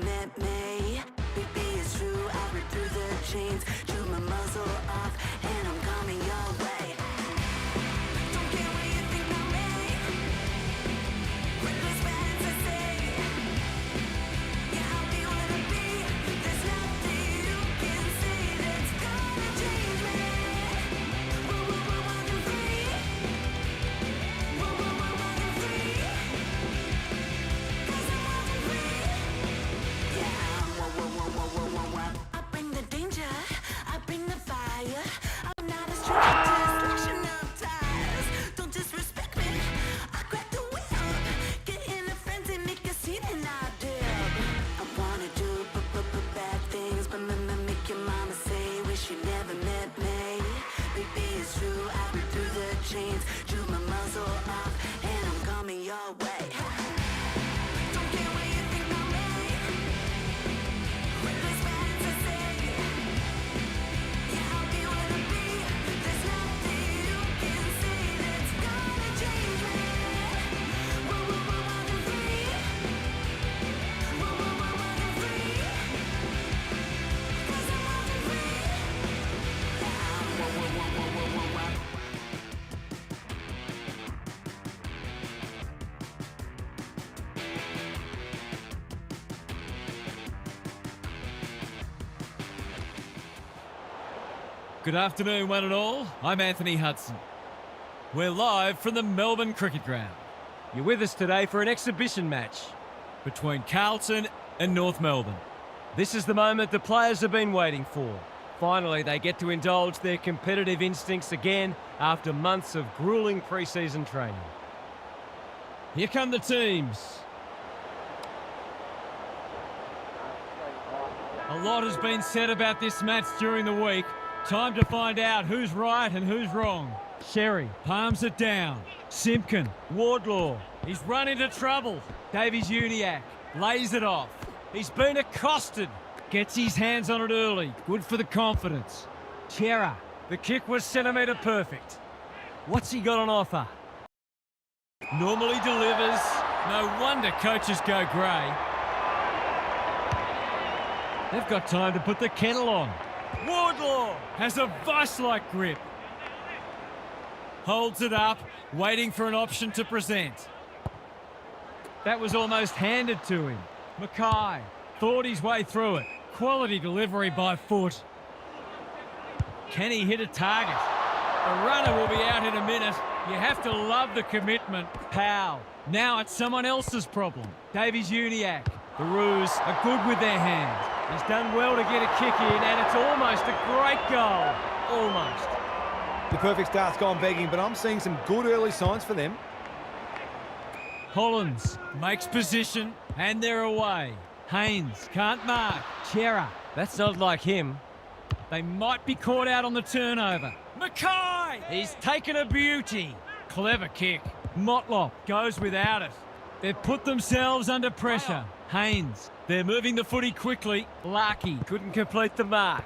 met me. Baby, it's true, I rip through the chains, chew my muzzle off, and I'm coming your way. Don't care what you think about me. Reckless fantasy. Yeah, I'll be what I be. There's nothing you can say that's gonna change me. Walking free. Walking free. 'Cause I'm walking free. Yeah, I bring the danger, I bring the fire. I'm not a stranger, slashing up tires. Don't disrespect me, I crack the whip. Get in a frenzy, make a scene and I dip. I wanna do bad things, but make your mama say, wish you never met me. Baby, it's true, I rip through the chains, chew my muzzle off, and I'm coming your way. Don't care what you think about me. Reckless fantasy. Yeah, I'll be what I be. There's nothing you can say that's gonna change me. Walking free. Walking free. 'Cause I'm walking free. Good afternoon, one and all. I'm Anthony Hudson. We're live from the Melbourne Cricket Ground You're with us today for an exhibition match. between Carlton and North Melbourne. This is the moment the players have been waiting for. Finally, they get to indulge their competitive instincts again after months of grueling pre-season training. Here come the teams. A lot has been said about this match during the week. Time to find out who's right and who's wrong. Sherry, Palms it down. Simpkin. Wardlaw, He's run into trouble. Davies Uniacke, Lays it off. he's been accosted. Gets his hands on it early. Good for the confidence. Chera, the kick was centimetre perfect. What's he got on offer? Normally delivers. No wonder coaches go grey. They've got time to put the kettle on. Wardlaw has a vice-like grip. Holds it up, waiting for an option to present. That was almost handed to him. Mackay thought his way through it. Quality delivery by foot. Can he hit a target? The runner will be out in a minute. You have to love the commitment. Powell, Now it's someone else's problem. Davies Uniacke, The Roos are good with their hands. he's done well to get a kick in, and it's almost a great goal. Almost. The perfect start's gone begging, but I'm seeing some good early signs for them. Hollands makes position, and they're away. Haynes can't mark. Chera, that's not like him. They might be caught out on the turnover. Mackay! He's taken a beauty. Clever kick. Motlop goes without it. They've put themselves under pressure. Haynes, they're moving the footy quickly. Larkey, Couldn't complete the mark.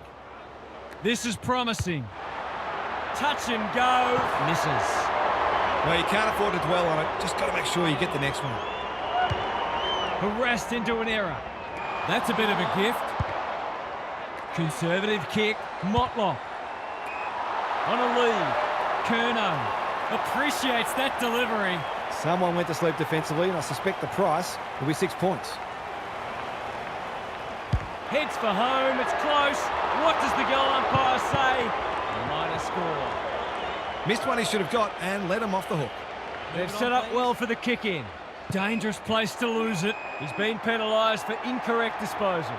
this is promising. Touch and go. Misses. No, you can't afford to dwell on it. Just got to make sure you get the next one. Harassed into an error. That's a bit of a gift. Conservative kick. Motlop. On a lead. Curnow appreciates that delivery. Someone went to sleep defensively, and I suspect the price will be 6 points. Heads for home. It's close. What does the goal umpire say? A minor score. Missed one he should have got and let him off the hook. They've set up well for the kick in. Dangerous place to lose it. He's been penalised for incorrect disposal.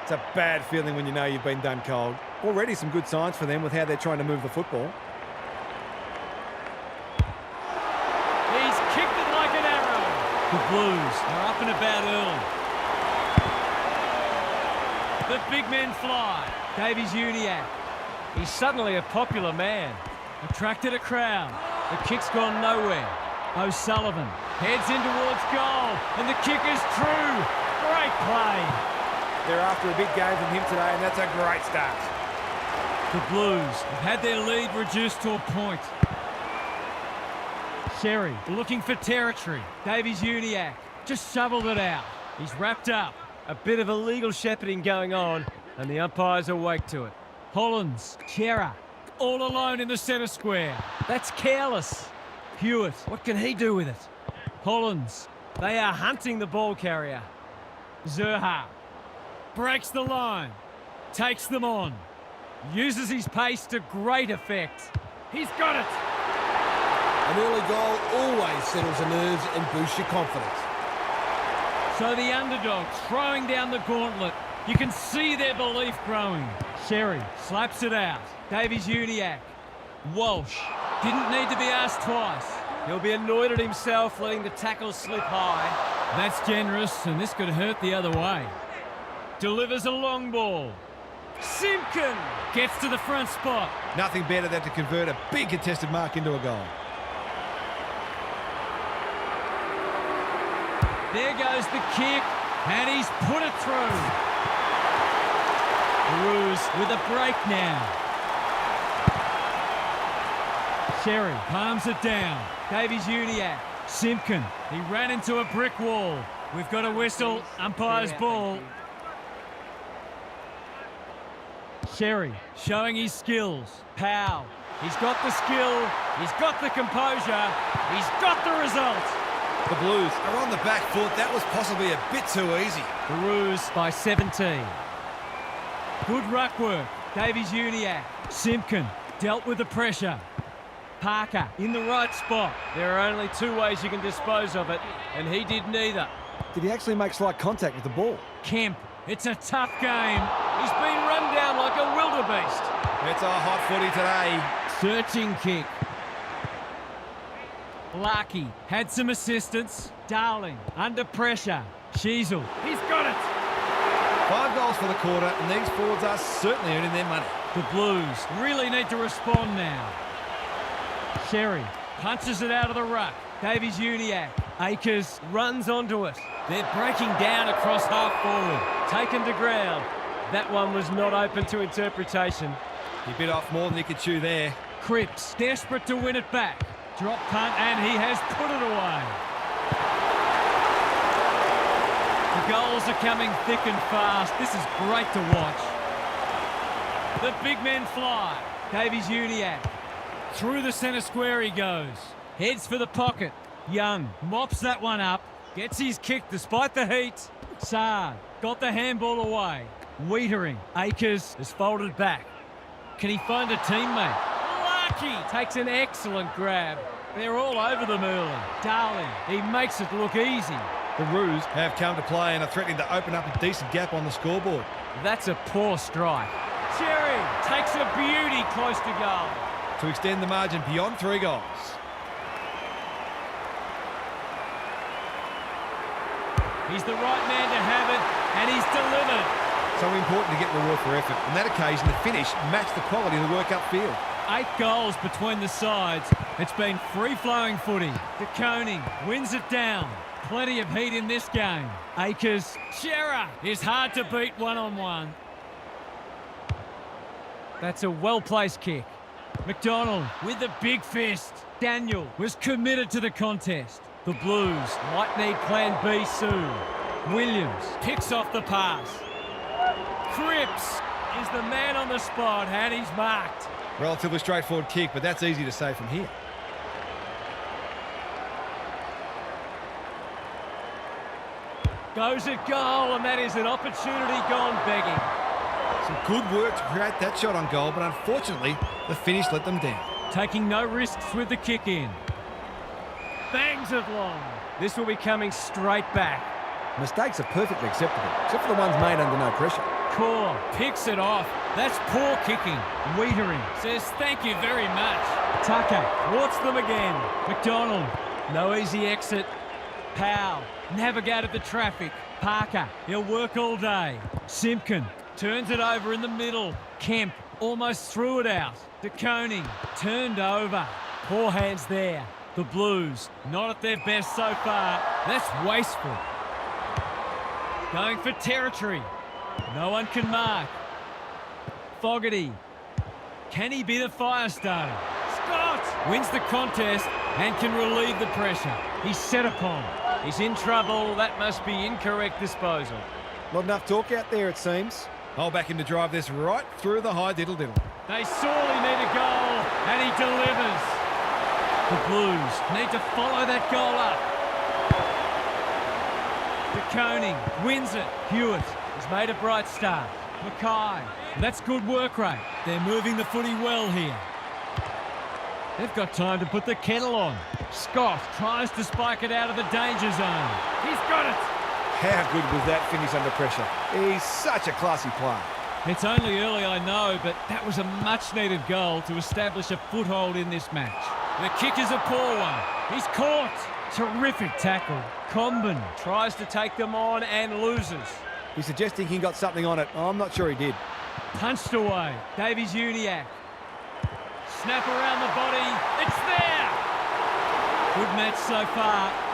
It's a bad feeling when you know you've been done cold. Already some good signs for them with how they're trying to move the football. He's kicked it like an arrow. The Blues are up and about early. The big men fly. Davies Uniacke. He's suddenly a popular man. Attracted a crowd. The kick's gone nowhere. O'Sullivan heads in towards goal, and the kick is true. Great play. They're after a big game from him today, and that's a great start. The Blues have had their lead reduced to a point. Sherry, Looking for territory. Davies Uniacke. Just shoveled it out. He's wrapped up. A bit of illegal shepherding going on, and the umpires awake to it. Hollins, Chera, all alone in the centre square. That's careless. Hewitt, What can he do with it? Hollins, They are hunting the ball carrier. Zerha, breaks the line, takes them on, uses his pace to great effect. He's got it. An early goal always settles the nerves and boosts your confidence. So the underdog throwing down the gauntlet. You can see their belief growing. Sherry slaps it out. Davies-Uniacke. Walsh didn't need to be asked twice. He'll be annoyed at himself letting the tackle slip high. That's generous, and this could hurt the other way. Delivers a long ball. Simpkin gets to the front spot. Nothing better than to convert a big contested mark into a goal. There goes the kick, and he's put it through. Ruse with a break now. Sherry palms it down. Davies-Uniacke. Simpkin. He ran into a brick wall. We've got a whistle. Umpire's ball. Sherry showing his skills. Powell. He's got the skill. He's got the composure. He's got the result. The Blues are on the back foot. That was possibly a bit too easy. The Roos by 17. Good ruck work. Davies-Uniacke. Simpkin dealt with the pressure. Parker in the right spot. There are only two ways you can dispose of it, and he did neither. Did he actually make slight contact with the ball? Kemp. It's a tough game. He's been run down like a wildebeest. It's a hot footy today. Searching kick. Larkey had some assistance. Darling under pressure. Sheasel. He's got it. 5 goals for the quarter, and these forwards are certainly earning their money. The Blues really need to respond now. Sherry punches it out of the ruck. Davies-Uniacke. Akers runs onto it. They're breaking down across half forward. Taken to ground. That one was not open to interpretation. He bit off more than he could chew there. Cripps desperate to win it back. Drop punt, and he has put it away. The goals are coming thick and fast. This is great to watch. The big men fly. Davies-Uniacke. Through the centre square he goes. Heads for the pocket. Young mops that one up. Gets his kick despite the heat. Saad got the handball away. Wiedering. Akers is folded back. Can he find a teammate? Larkey takes an excellent grab. They're all over them early. Darling, he makes it look easy. The Roos have come to play and are threatening to open up a decent gap on the scoreboard. That's a poor strike. Cherry takes a beauty close to goal. To extend the margin beyond 3 goals. He's the right man to have it, and he's delivered. So important to get reward for effort. On that occasion, the finish matched the quality of the work upfield. 8 goals between the sides. It's been free-flowing footy. De Koning wins it down. Plenty of heat in this game. Akers. Shearer is hard to beat one-on-one. That's a well-placed kick. McDonald with the big fist. Daniel was committed to the contest. The Blues might need plan B soon. Williams picks off the pass. Cripps is the man on the spot, and he's marked. Relatively straightforward kick, but that's easy to say from here. Goes at goal, and that is an opportunity gone begging. Some good work to create that shot on goal, but unfortunately, the finish let them down. Taking no risks with the kick in. Bangs it long. This will be coming straight back. Mistakes are perfectly acceptable, except for the ones made under no pressure. Core picks it off. That's poor kicking. Wiedering says thank you very much. Tucker thwarts them again. McDonald, no easy exit. Powell navigated the traffic. Parker, he'll work all day. Simpkin turns it over in the middle. Kemp almost threw it out. De Koning turned over. Poor hands there. The Blues not at their best so far. That's wasteful. Going for territory. No one can mark. Fogarty. Can he be the fire starter? Scott wins the contest and can relieve the pressure. He's set upon. He's in trouble. That must be incorrect disposal. Not enough talk out there, it seems. I'll back him to drive this right through the high diddle-diddle. They sorely need a goal, and he delivers. The Blues need to follow that goal up. De Koning wins it. Hewitt has made a bright start. Mackay, that's good work rate. They're moving the footy well here. They've got time to put the kettle on. Scott tries to spike it out of the danger zone. He's got it. How good was that finish under pressure? He's such a classy player. It's only early, I know, but that was a much-needed goal to establish a foothold in this match. The kick is a poor one. He's caught. Terrific tackle. Comben Tries to take them on and loses. He's suggesting he got something on it. I'm not sure he did. punched away. Davies-Uniacke. Snap around the body. It's there. Good match so far.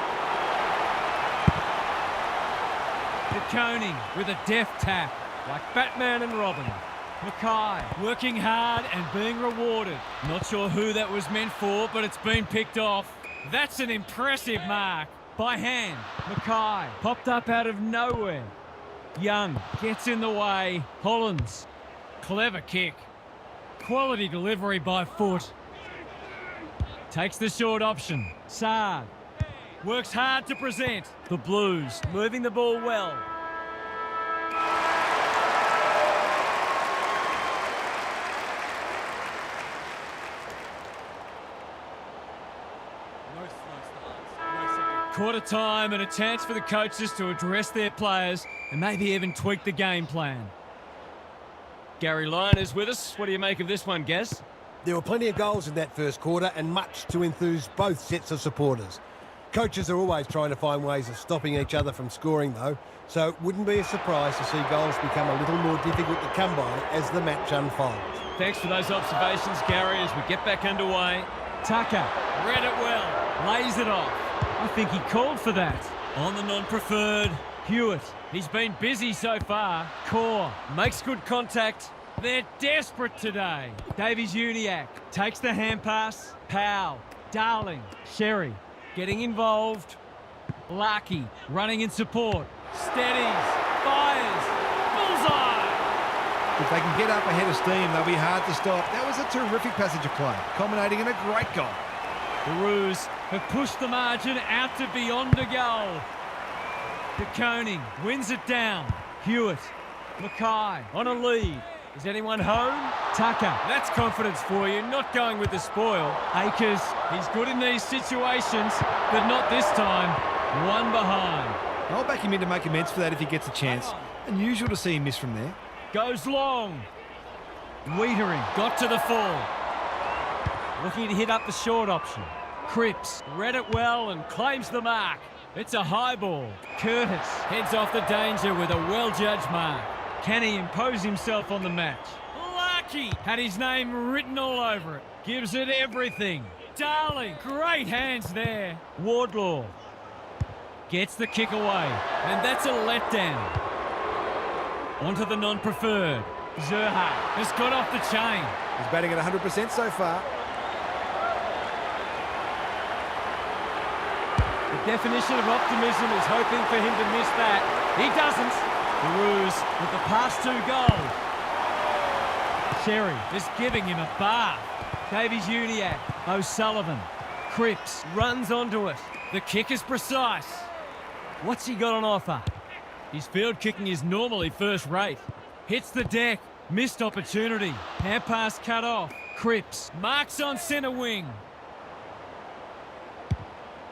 De Koning with a deft tap, like Batman and Robin. Mackay working hard and being rewarded. Not sure who that was meant for, but it's been picked off. That's an impressive mark. By hand, Mackay popped up out of nowhere. Young gets in the way. Hollins, clever kick. Quality delivery by foot. Takes the short option. Saad works hard to present. The Blues moving the ball well. Quarter time and a chance for the coaches to address their players and maybe even tweak the game plan. Gary Lyon is with us. What do you make of this one, Gaz? There were plenty of goals in that first quarter and much to enthuse both sets of supporters. Coaches are always trying to find ways of stopping each other from scoring though, so it wouldn't be a surprise to see goals become a little more difficult to come by as the match unfolds. Thanks for those observations, Gary, as we get back underway. Tucker read it well, lays it off. I think he called for that. On the non-preferred, Hewitt. He's been busy so far. Core makes good contact. They're desperate today. Davies-Uniacke takes the hand pass. Powell, Darling, Sherry getting involved. Larkey running in support. Steadies, fires, bullseye. If they can get up ahead of steam, they'll be hard to stop. That was a terrific passage of play, culminating in a great goal. The Roos have pushed the margin out to beyond a goal. De Koning wins it down. Hewitt, Mackay on a lead. Is anyone home? Tucker, that's confidence for you, not going with the spoil. Akers, he's good in these situations, but not this time. One behind. I'll back him in to make amends for that if he gets a chance. Unusual to see him miss from there. Goes long. Wiedering got to the full. Looking to hit up the short option. Cripps read it well and claims the mark. It's a high ball. Curtis heads off the danger with a well-judged mark. Can he impose himself on the match? Lucky had his name written all over it. Gives it everything. Darling, great hands there. Wardlaw gets the kick away, and that's a letdown. Onto the non-preferred. Zerha has got off the chain. He's batting at 100% so far. The definition of optimism is hoping for him to miss that. He doesn't. The Roos with the past two goals. Sherry is giving him a bath. Davies-Uniacke, O'Sullivan. Cripps runs onto it. The kick is precise. What's he got on offer? His field kicking is normally first rate. Hits the deck. Missed opportunity. Hand pass cut off. Cripps marks on centre wing.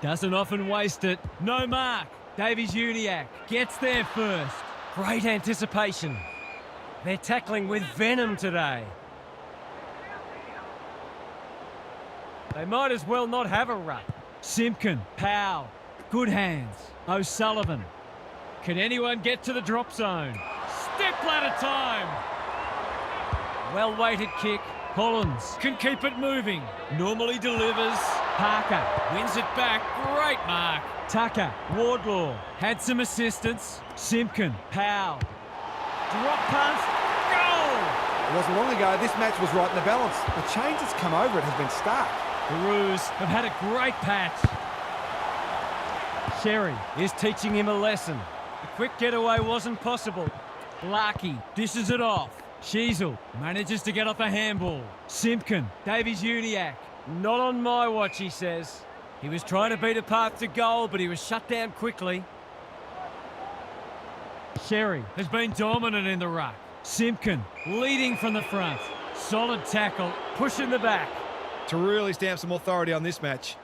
Doesn't often waste it. No mark. Davies-Uniacke gets there first. Great anticipation. They're tackling with venom today. They might as well not have a run. Simpkin, Powell, good hands. O'Sullivan. Can anyone get to the drop zone? Step ladder time. Well-weighted kick. Hollins can keep it moving. Normally delivers. Parker wins it back. Great mark. Tucker, Wardlaw had some assistance. Simpkin, Powell. Drop punt. Goal! It wasn't long ago this match was right in the balance. The change that's come over it has been stark. The Roos have had a great patch. Sherry is teaching him a lesson. The Quick getaway wasn't possible. Larky dishes it off. Sheasel manages to get off a handball. Simpkin, Davies Uniac. Not on my watch, he says. He was trying to beat a path to goal, but he was shut down quickly. Sherry has been dominant in the ruck. Simpkin leading from the front. Solid tackle, pushing the back. To really stamp some authority on this match.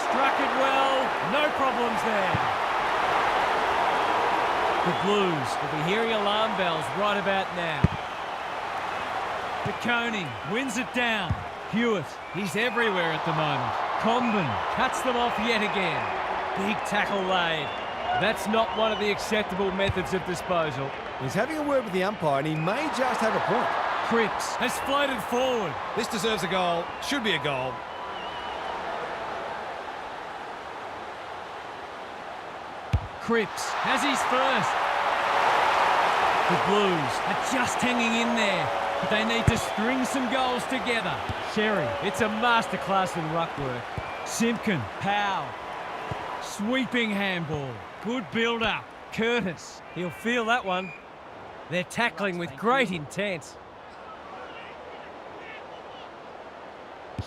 Struck it well, no problems there. The Blues will be hearing alarm bells right about now. De Koning wins it down. Hewitt, he's everywhere at the moment. Comben cuts them off yet again. Big tackle laid. That's not one of the acceptable methods of disposal. He's having a word with the umpire and he may just have a point. Cripps has floated forward. This deserves a goal. Should be a goal. Cripps has his first. The Blues are just hanging in there, but they need to string some goals together. Sherry, It's a masterclass in ruck work. Simpkin, Powell. Sweeping handball. Good build-up. Curtis. He'll feel that one. They're tackling with great intent.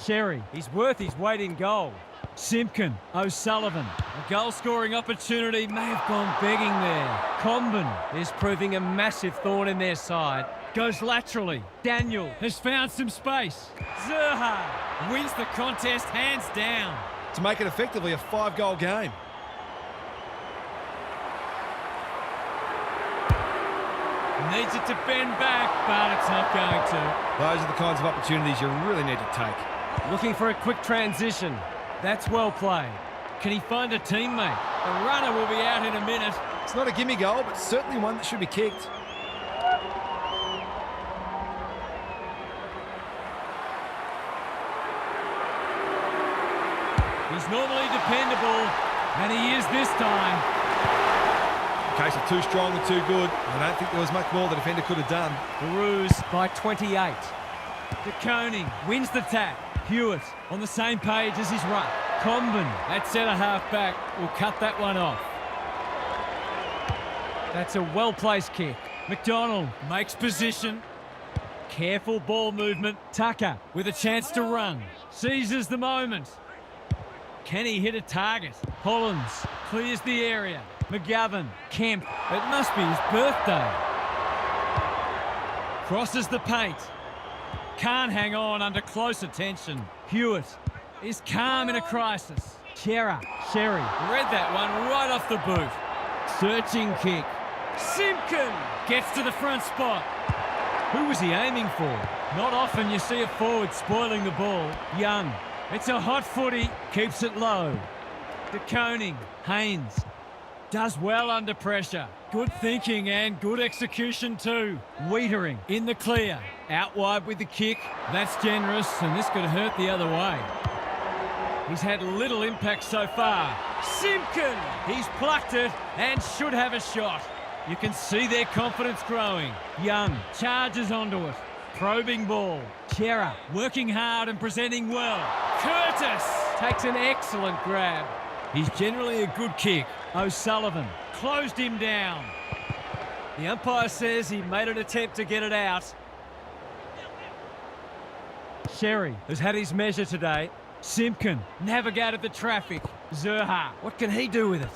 Sherry. He's worth his weight in gold. Simpkin, O'Sullivan. A goal-scoring opportunity may have gone begging there. Comben Is proving a massive thorn in their side. goes laterally. Daniel has found some space. Zerha wins the contest hands down. To make it effectively a 5-goal game. Needs it to bend back, but it's not going to. Those are the kinds of opportunities you really need to take. Looking for a quick transition. That's well played. Can he find a teammate? The runner will be out in a minute. It's not a gimme goal, but certainly one that should be kicked. He's normally dependable, and he is this time. A case of too strong and too good. I don't think there was much more the defender could have done. Baruz By 28. De Koning wins the tap. Hewitt on the same page as his ruck. Comben at centre-half back will cut that one off. That's a well-placed kick. McDonald makes position. Careful ball movement. Tucker with a chance to run. Seizes the moment. Can he hit a target? Hollins clears the area. McGovern, Kemp, it must be his birthday. Crosses the paint. Can't hang on under close attention. Hewitt is calm in a crisis. Sherry read that one right off the boot. Searching kick. Simpkin gets to the front spot. Who was he aiming for? Not often you see a forward spoiling the ball. Young. It's a hot footy. Keeps it low. De Koning. Haynes. Does well under pressure. Good thinking and good execution too. Wiedering in the clear. Out wide with the kick. That's generous, and this could hurt the other way. He's had little impact so far. Simpkin! He's plucked it and should have a shot. You can see their confidence growing. Young charges onto it. Probing ball. Chera working hard and presenting well. Curtis takes an excellent grab. He's generally a good kick. O'Sullivan closed him down. The umpire says he made an attempt to get it out. Sherry Has had his measure today. Simpkin navigated the traffic. Zerha, what can he do with it?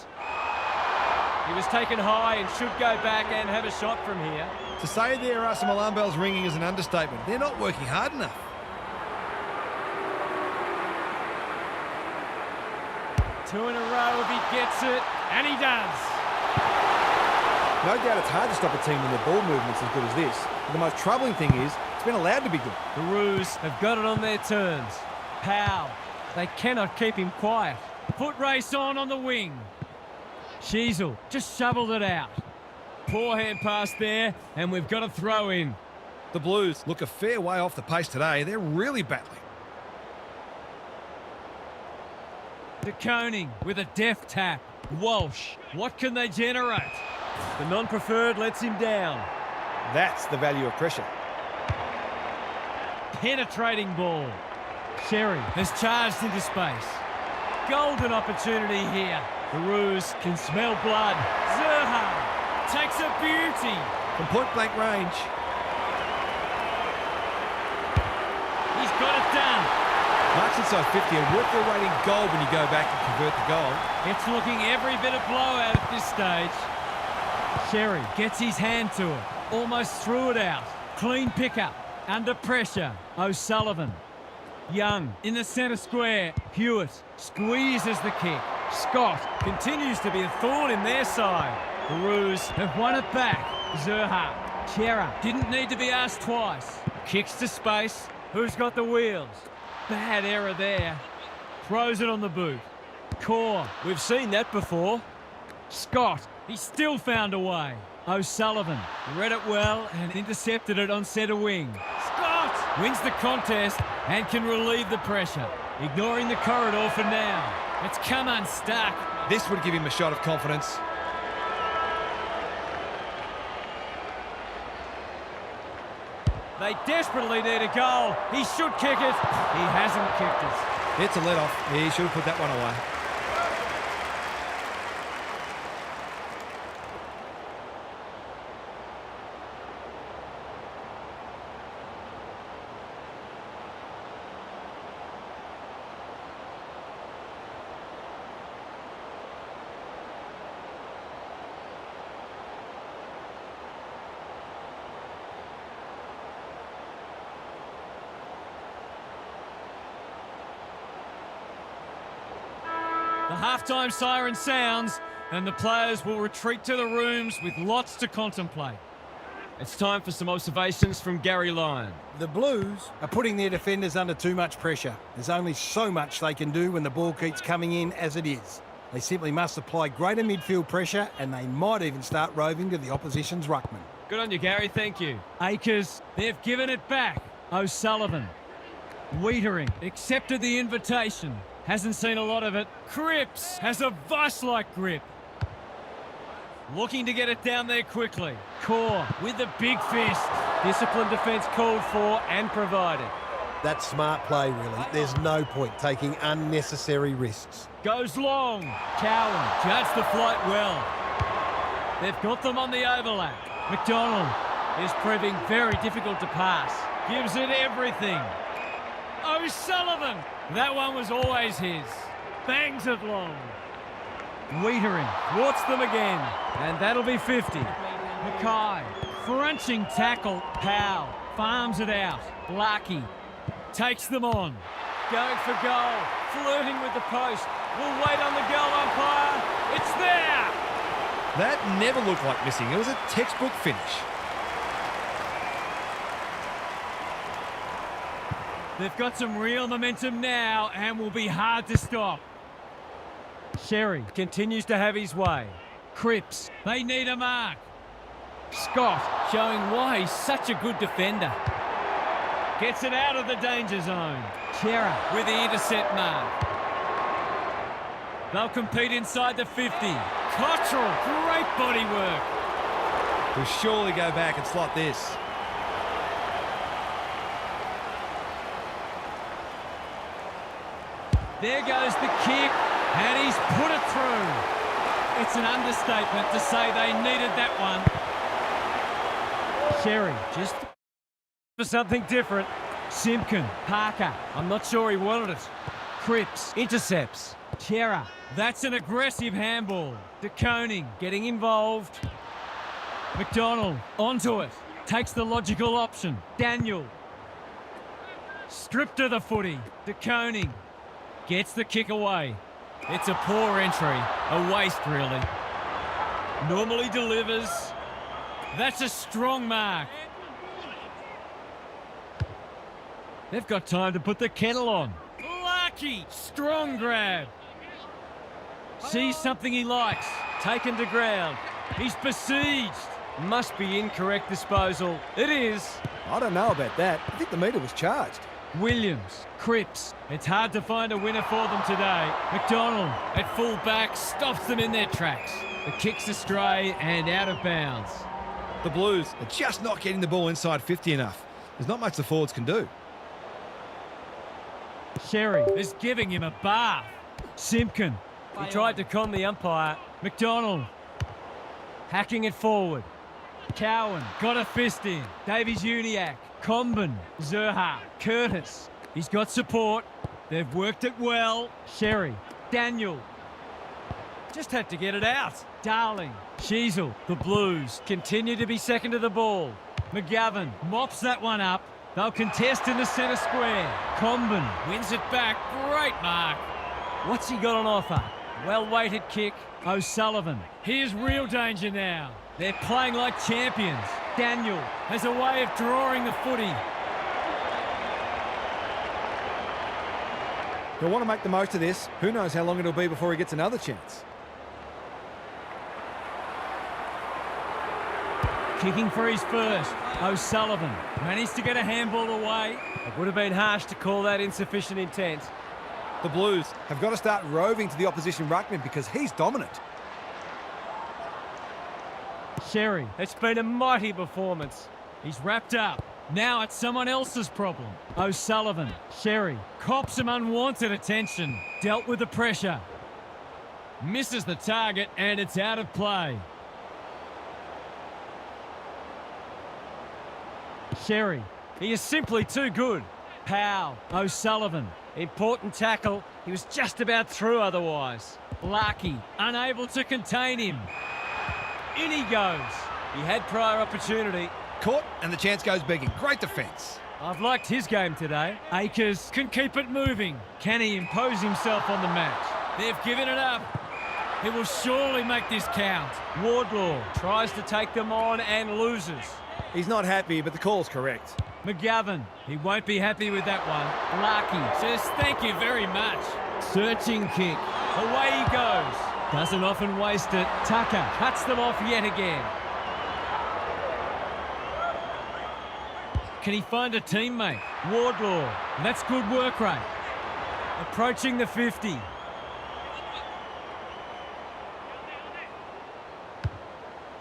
He was taken high and should go back and have a shot from here. To say there are some alarm bells ringing is an understatement. They're not working hard enough. Two in a row if he gets it, and he does. No doubt it's hard to stop a team when their ball movement's as good as this. But the most troubling thing is, it's been allowed to be good. The Roos have got it on their terms. Powell, They cannot keep him quiet. foot race on the wing. Sheasel just shoveled it out. Poor hand pass there, and we've got a throw in. The Blues look a fair way off the pace today. They're really battling. De Koning with a deft tap. Walsh, what can they generate? The non-preferred lets him down. That's the value of pressure. Penetrating ball. Sherry has charged into space. Golden opportunity here. The Roos can smell blood. Zerha takes a beauty. From point-blank range. He's got it done. Marks inside 50, a worth-their-rating goal when you go back and convert the goal. It's looking every bit of blowout at this stage. Sherry gets his hand to it. Almost threw it out. Clean pickup. Under pressure. O'Sullivan. Young in the centre square. Hewitt squeezes the kick. Scott continues to be a thorn in their side. The Roos have won it back. Zerha. Chera didn't need to be asked twice. Kicks to space. Who's got the wheels? Bad error there. Throws it on the boot. Core. We've seen that before. Scott. He still found a way. O'Sullivan read it well and intercepted it on centre wing. Scott wins the contest and can relieve the pressure. Ignoring the corridor for now. It's come unstuck. This would give him a shot of confidence. They desperately need a goal. He should kick it. He hasn't kicked it. It's a let-off. He should have put that one away. The halftime siren sounds and the players will retreat to the rooms with lots to contemplate. It's time for some observations from Gary Lyon. The Blues are putting their defenders under too much pressure. There's only so much they can do when the ball keeps coming in as it is. They simply must apply greater midfield pressure and they might even start roving to the opposition's ruckman. Good on you, Gary. Thank you. Akers, they've given it back. O'Sullivan. Wiedering accepted the invitation. Hasn't seen a lot of it. Cripps has a vice-like grip. Looking to get it down there quickly. Core with the big fist. Disciplined defence called for and provided. That's smart play, really. There's no point taking unnecessary risks. Goes long. Cowan judged the flight well. They've got them on the overlap. McDonald is proving very difficult to pass. Gives it everything. O'Sullivan. That one was always his. Bangs it long. Wiedering thwarts them again. And that'll be 50. Mackay. Crunching tackle. Powell farms it out. Larkey takes them on. Going for goal. Flirting with the post. We'll wait on the goal umpire. It's there. That never looked like missing. It was a textbook finish. They've got some real momentum now and will be hard to stop. Sherry continues to have his way. Cripps, they need a mark. Scott showing why he's such a good defender. Gets it out of the danger zone. Chera with the intercept mark. They'll compete inside the 50. Cottrell, great body work. He'll surely go back and slot this. There goes the kick, and he's put it through. It's an understatement to say they needed that one. Sherry, just for something different. Simpkin, Parker, I'm not sure he wanted it. Cripps, intercepts. Chera, that's an aggressive handball. De Koning getting involved. McDonald, onto it. Takes the logical option. Daniel. Stripped to the footy. De Koning. Gets the kick away. It's a poor entry. A waste, really. Normally delivers. That's a strong mark. They've got time to put the kettle on. Lucky. Strong grab. Sees something he likes. Taken to ground. He's besieged. Must be incorrect disposal. It is. I don't know about that. I think the meter was charged. Williams, Cripps. It's hard to find a winner for them today. McDonald at full back stops them in their tracks. The kick's astray and out of bounds. The Blues are just not getting the ball inside 50 enough. There's not much the forwards can do. Sherry is giving him a bath. Simpkin. He tried to con the umpire. McDonald. Hacking it forward. Cowan got a fist in. Davies-Uniacke. Comben. Zerha. Curtis. He's got support. They've worked it well. Sherry. Daniel. Just had to get it out. Darling. Sheasel. The Blues continue to be second to the ball. McGovern mops that one up. They'll contest in the centre square. Comben wins it back. Great mark. What's he got on offer? Well-weighted kick. O'Sullivan. Here's real danger now. They're playing like champions. Daniel has a way of drawing the footy. He'll want to make the most of this. Who knows how long it'll be before he gets another chance. Kicking for his first. O'Sullivan managed to get a handball away. It would have been harsh to call that insufficient intent. The Blues have got to start roving to the opposition ruckman because he's dominant. Sherry. It's been a mighty performance. He's wrapped up. Now it's someone else's problem. O'Sullivan. Sherry cops some unwanted attention. Dealt with the pressure. Misses the target and it's out of play. Sherry. He is simply too good. Powell. O'Sullivan. Important tackle. He was just about through otherwise. Larkey. Unable to contain him. In he goes. He had prior opportunity. Caught, and the chance goes begging. Great defence. I've liked his game today. Akers can keep it moving. Can he impose himself on the match? They've given it up. He will surely make this count. Wardlaw tries to take them on and loses. He's not happy, but the call's correct. McGovern. He won't be happy with that one. Larkey says thank you very much. Searching kick. Away he goes. Doesn't often waste it. Tucker cuts them off yet again. Can he find a teammate? Wardlaw. That's good work rate. Approaching the 50.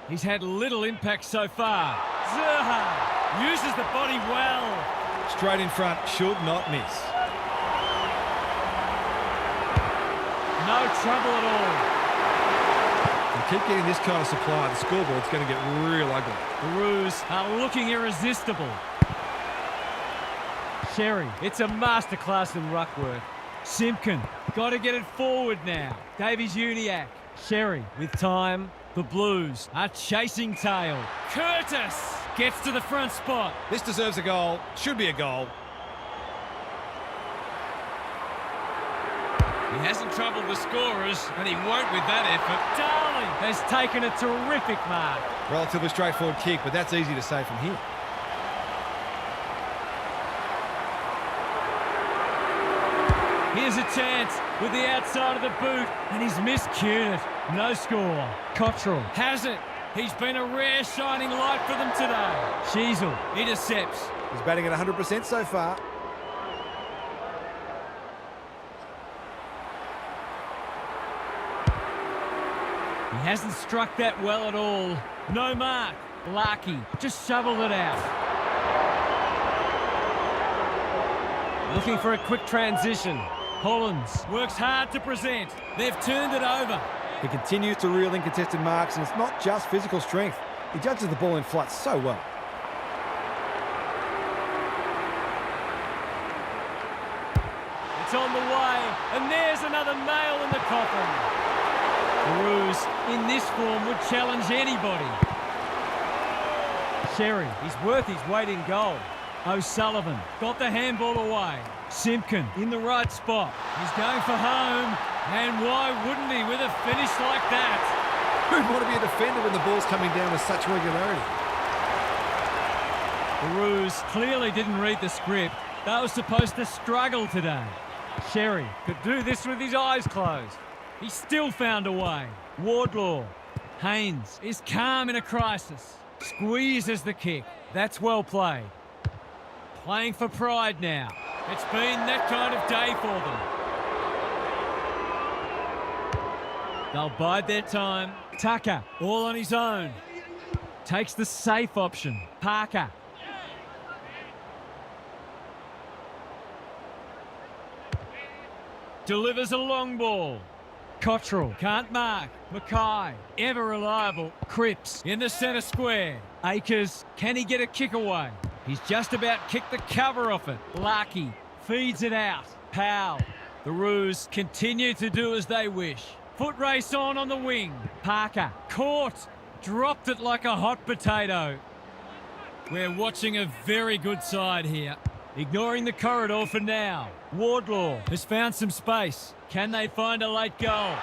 He's had little impact so far. Zerha uses the body well. Straight in front, should not miss. No trouble at all. If you keep getting this kind of supply, the scoreboard's going to get real ugly. The Roos are looking irresistible. Sherry. It's a masterclass in ruck work. Simpkin. Got to get it forward now. Davies-Uniacke. Sherry with time. The Blues are chasing tail. Curtis gets to the front spot. This deserves a goal. Should be a goal. He hasn't troubled the scorers, and he won't with that effort. Darling has taken a terrific mark. Relatively straightforward kick, but that's easy to say from here. Here's a chance with the outside of the boot, and he's miscued it. No score. Cottrell has it. He's been a rare shining light for them today. Sheasel intercepts. He's batting at 100% so far. He hasn't struck that well at all. No mark. Larkey just shoveled it out. Looking for a quick transition. Collins works hard to present. They've turned it over. He continues to reel in contested marks, and it's not just physical strength. He judges the ball in flight so well. It's on the way, and there's another nail in the coffin. The Roos, in this form, would challenge anybody. Sherry, He's worth his weight in gold. O'Sullivan got the handball away. Simpkin in the right spot. He's going for home. And why wouldn't he with a finish like that? Who'd want to be a defender when the ball's coming down with such regularity? The Roos clearly didn't read the script. They were supposed to struggle today. Sherry could do this with his eyes closed. He still found a way. Wardlaw. Haynes is calm in a crisis. Squeezes the kick. That's well played. Playing for pride now. It's been that kind of day for them. They'll bide their time. Tucker, all on his own. Takes the safe option. Parker. delivers a long ball. Cottrell can't mark. Mackay, ever reliable. Cripps in the centre square. Akers, can he get a kick away? He's just about kicked the cover off it. Larkey feeds it out. Powell. The Roos continue to do as they wish. Foot race on the wing. Parker caught. Dropped it like a hot potato. We're watching a very good side here. Ignoring the corridor for now. Wardlaw has found some space. Can they find a late goal?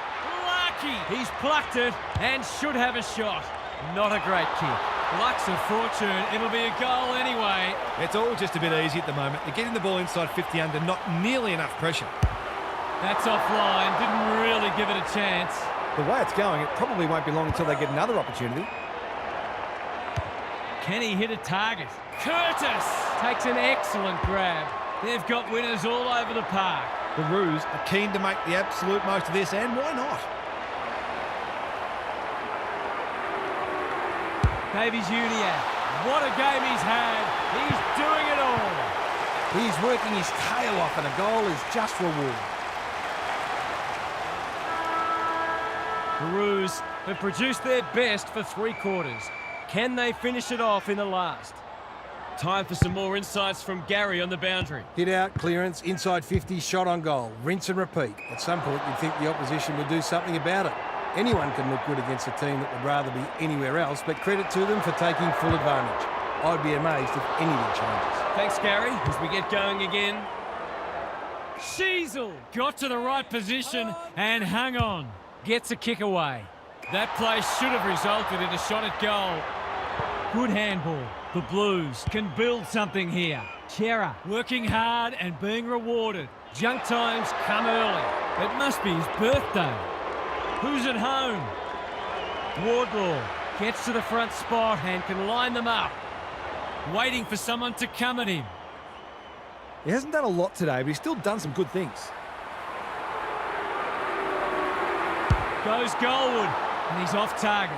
Lucky! He's plucked it and should have a shot. Not a great kick. Luck's of fortune. It'll be a goal anyway. It's all just a bit easy at the moment. They're getting the ball inside 50 under, not nearly enough pressure. That's offline. Didn't really give it a chance. The way it's going, it probably won't be long until they get another opportunity. Can he hit a target? Curtis takes an excellent grab. They've got winners all over the park. The Roos are keen to make the absolute most of this, and why not? Davies Uniac. What a game he's had. He's doing it all. He's working his tail off, and a goal is just reward. The Roos have produced their best for 3 quarters. Can they finish it off in the last? Time for some more insights from Gary on the boundary. Hit out, clearance, inside 50, shot on goal. Rinse and repeat. At some point, you'd think the opposition would do something about it. Anyone can look good against a team that would rather be anywhere else, but credit to them for taking full advantage. I'd be amazed if anything changes. Thanks, Gary, as we get going again. Sheasel got to the right position and hung on. Gets a kick away. That play should have resulted in a shot at goal. Good handball. The Blues can build something here. Chera working hard and being rewarded. Junk times come early. It must be his birthday. Who's at home? Wardlaw gets to the front spot and can line them up. Waiting for someone to come at him. He hasn't done a lot today, but he's still done some good things. Goes Goldwood and he's off target.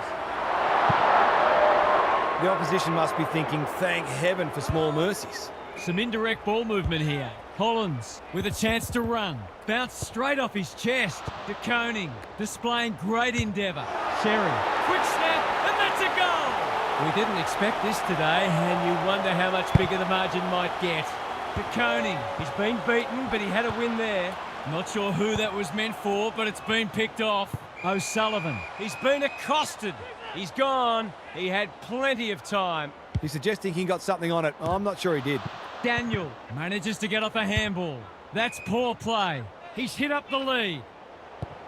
The opposition must be thinking, thank heaven for small mercies. Some indirect ball movement here. Collins with a chance to run. Bounced straight off his chest. De Koning displaying great endeavour. Sherry, quick snap, and that's a goal! We didn't expect this today, and you wonder how much bigger the margin might get. De Koning, he's been beaten, but he had a win there. Not sure who that was meant for, but it's been picked off. O'Sullivan, he's been accosted. He's gone. He had plenty of time. He's suggesting he got something on it. I'm not sure he did. Daniel manages to get off a handball. That's poor play. He's hit up the lead.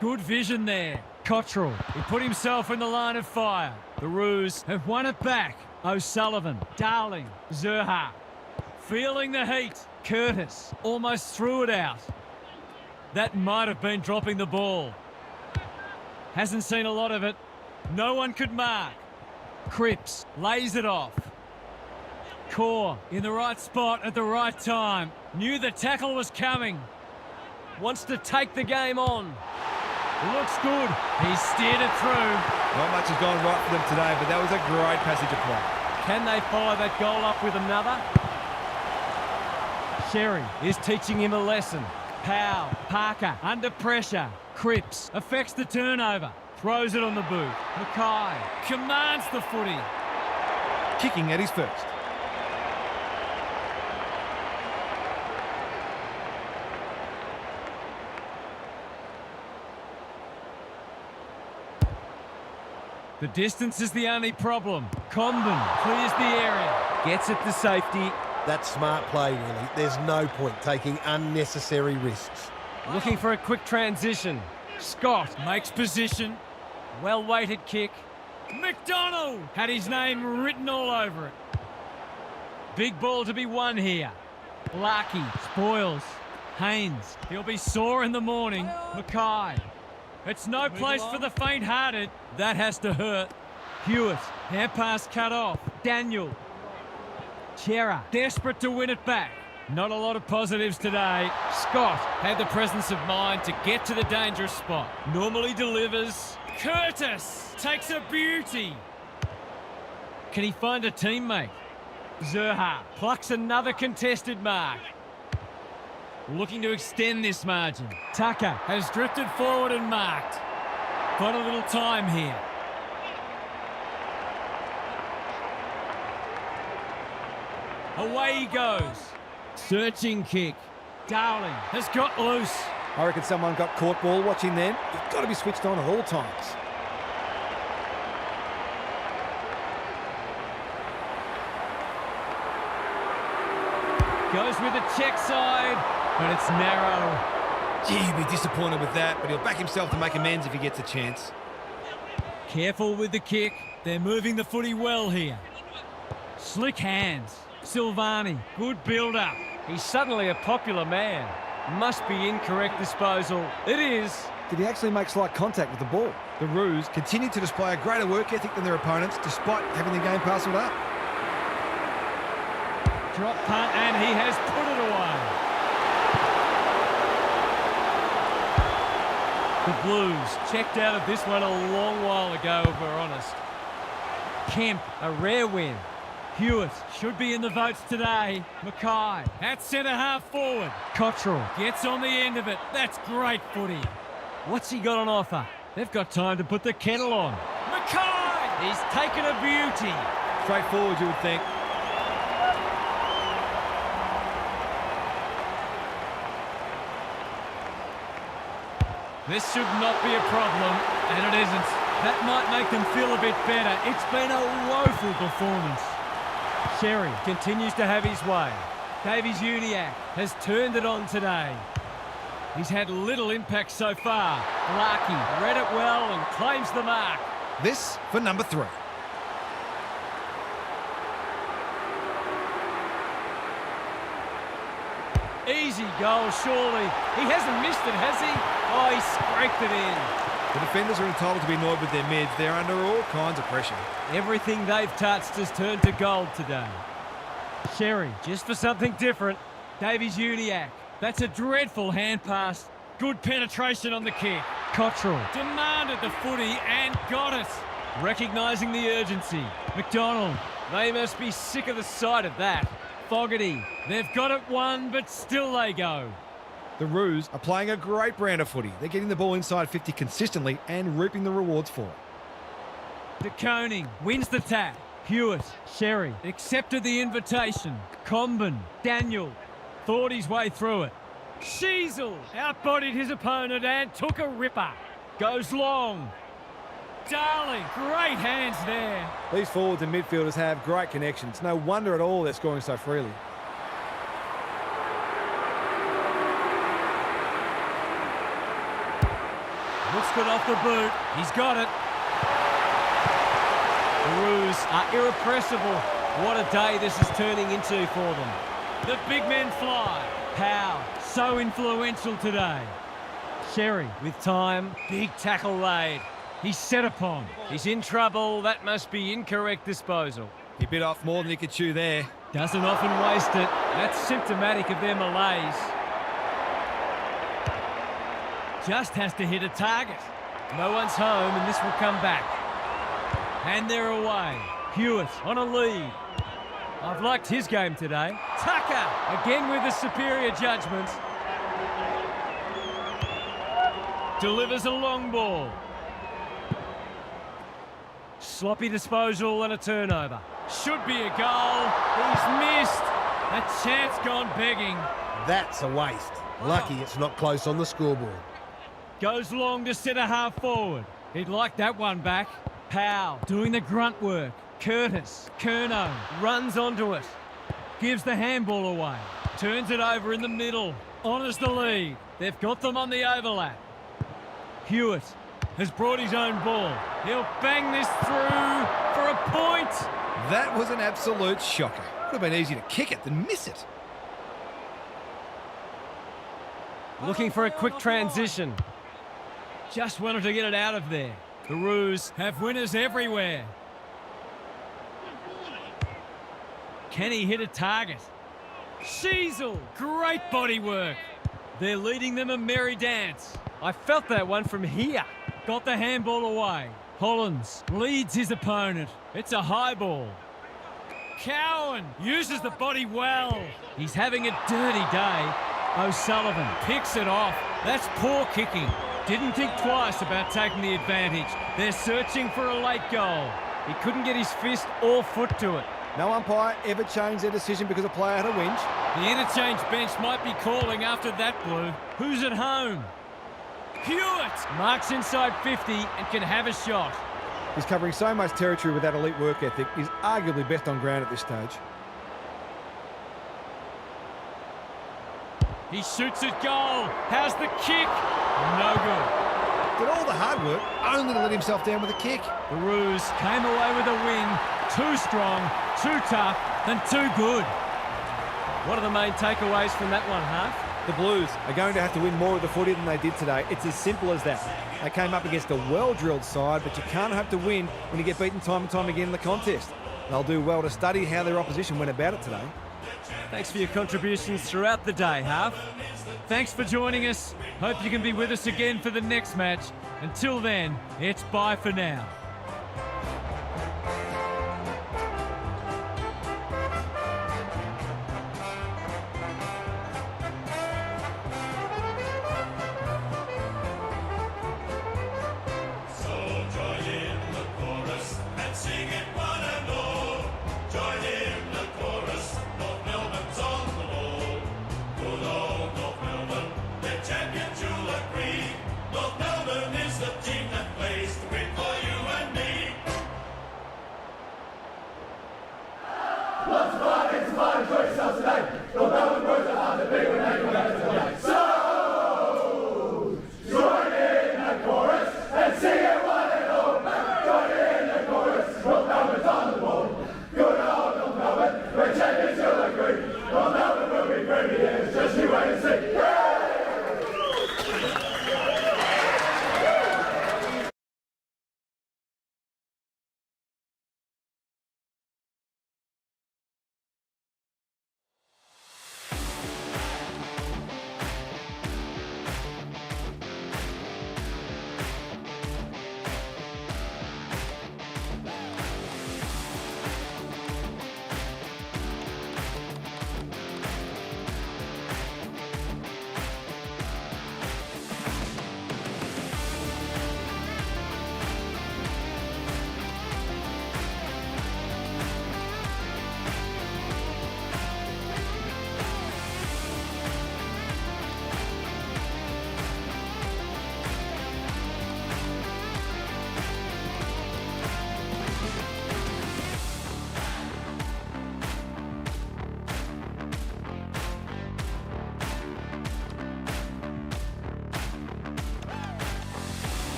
Good vision there. Cottrell, he put himself in the line of fire. The Roos have won it back. O'Sullivan, Darling, Zerha. Feeling the heat. Curtis almost threw it out. That might have been dropping the ball. Hasn't seen a lot of it. No one could mark. Cripps lays it off. Core in the right spot at the right time. Knew the tackle was coming. Wants to take the game on. Looks good. He steered it through. Not much has gone right for them today, but that was a great passage of play. Can they follow that goal up with another? Sherry is teaching him a lesson. Powell, Parker under pressure. Cripps affects the turnover. Throws it on the boot. Mackay commands the footy. Kicking at his first. The distance is the only problem. Comben clears the area. Gets it to safety. That's smart play, really. There's no point taking unnecessary risks. Looking for a quick transition. Scott makes position. Well-weighted kick. McDonald had his name written all over it. Big ball to be won here. Larkey spoils. Haynes, he'll be sore in the morning. Mackay. It's no place for the faint-hearted. That has to hurt. Hewitt, hand pass cut off. Daniel. Chera, desperate to win it back. Not a lot of positives today. Scott had the presence of mind to get to the dangerous spot. Normally delivers. Curtis takes a beauty. Can he find a teammate? Zerha plucks another contested mark. looking to extend this margin. Tucker has drifted forward and marked. Got a little time here. Away he goes. Searching kick. Darling has got loose. I reckon someone got caught ball watching then. You've got to be switched on at all times. Goes with the check side, but it's narrow. Gee, he'll be disappointed with that, but he'll back himself to make amends if he gets a chance. Careful with the kick. They're moving the footy well here. Slick hands. Silvani, good build-up. He's suddenly a popular man. Must be incorrect disposal. It is. Did he actually make slight contact with the ball? The Roos continue to display a greater work ethic than their opponents, despite having the game parcelled up. Drop punt, and he has put it away. The Blues checked out of this one a long while ago, if we're honest. Kemp, a rare win. Hewitt should be in the votes today. Mackay at centre-half forward. Cottrell gets on the end of it. That's great footy. What's he got on offer? They've got time to put the kettle on. Mackay! He's taken a beauty. Straightforward, you would think. This should not be a problem, and it isn't. That might make them feel a bit better. It's been a woeful performance. Sherry continues to have his way. Davies Uniacke has turned it on today. He's had little impact so far. Larkey read it well and claims the mark. This for number 3. Easy goal, surely. He hasn't missed it, has he? Oh, he scraped it in. The defenders are entitled to be annoyed with their mids. They're under all kinds of pressure. Everything they've touched has turned to gold today. Sherry, just for something different. Davies Uniacke. That's a dreadful hand pass. Good penetration on the kick. Cottrell demanded the footy and got it. Recognising the urgency. McDonald. They must be sick of the sight of that. Fogarty. They've got it won, but still they go. The Roos are playing a great brand of footy. They're getting the ball inside 50 consistently and reaping the rewards for it. De Koning wins the tap. Hewitt, Sherry accepted the invitation. Comben, Daniel thought his way through it. Sheasel outbodied his opponent and took a ripper. Goes long. Darling, great hands there. These forwards and midfielders have great connections. No wonder at all they're scoring so freely. Looks good off the boot. He's got it. The Roos are irrepressible. What a day this is turning into for them. The big men fly. Powell, so influential today. Sherry with time. Big tackle laid. He's set upon. He's in trouble. That must be incorrect disposal. He bit off more than he could chew there. Doesn't often waste it. That's symptomatic of their malaise. Just has to hit a target. No one's home and this will come back. And they're away. Hewitt on a lead. I've liked his game today. Tucker again with the superior judgment. Delivers a long ball. Sloppy disposal and a turnover. Should be a goal. He's missed. A chance gone begging. That's a waste. Lucky it's not close on the scoreboard. Goes long to centre-half forward. He'd like that one back. Powell doing the grunt work. Curtis, Curnow runs onto it. Gives the handball away. Turns it over in the middle. Honours the lead. They've got them on the overlap. Hewitt has brought his own ball. He'll bang this through for a point. That was an absolute shocker. Would have been easy to kick it than miss it. Looking for a quick transition. Just wanted to get it out of there. The Roos have winners everywhere. Can he hit a target? Sheasel, great body work. They're leading them a merry dance. I felt that one from here. Got the handball away. Hollins leads his opponent. It's a high ball. Cowan uses the body well. He's having a dirty day. O'Sullivan picks it off. That's poor kicking. Didn't think twice about taking the advantage. They're searching for a late goal. He couldn't get his fist or foot to it. No umpire ever changed their decision because a player had a whinge. The interchange bench might be calling after that, Blue. Who's at home? Hewitt marks inside 50 and can have a shot. He's covering so much territory with that elite work ethic. He's arguably best on ground at this stage. He shoots at goal. How's the kick? No good. Did all the hard work only to let himself down with a kick. The Roos came away with a win. Too strong, too tough, and too good. What are the main takeaways from that one, Half? The Blues are going to have to win more of the footy than they did today. It's as simple as that. They came up against a well-drilled side, but you can't have to win when you get beaten time and time again in the contest. They'll do well to study how their opposition went about it today. Thanks for your contributions throughout the day, Half. Thanks for joining us. Hope you can be with us again for the next match. Until then, it's bye for now.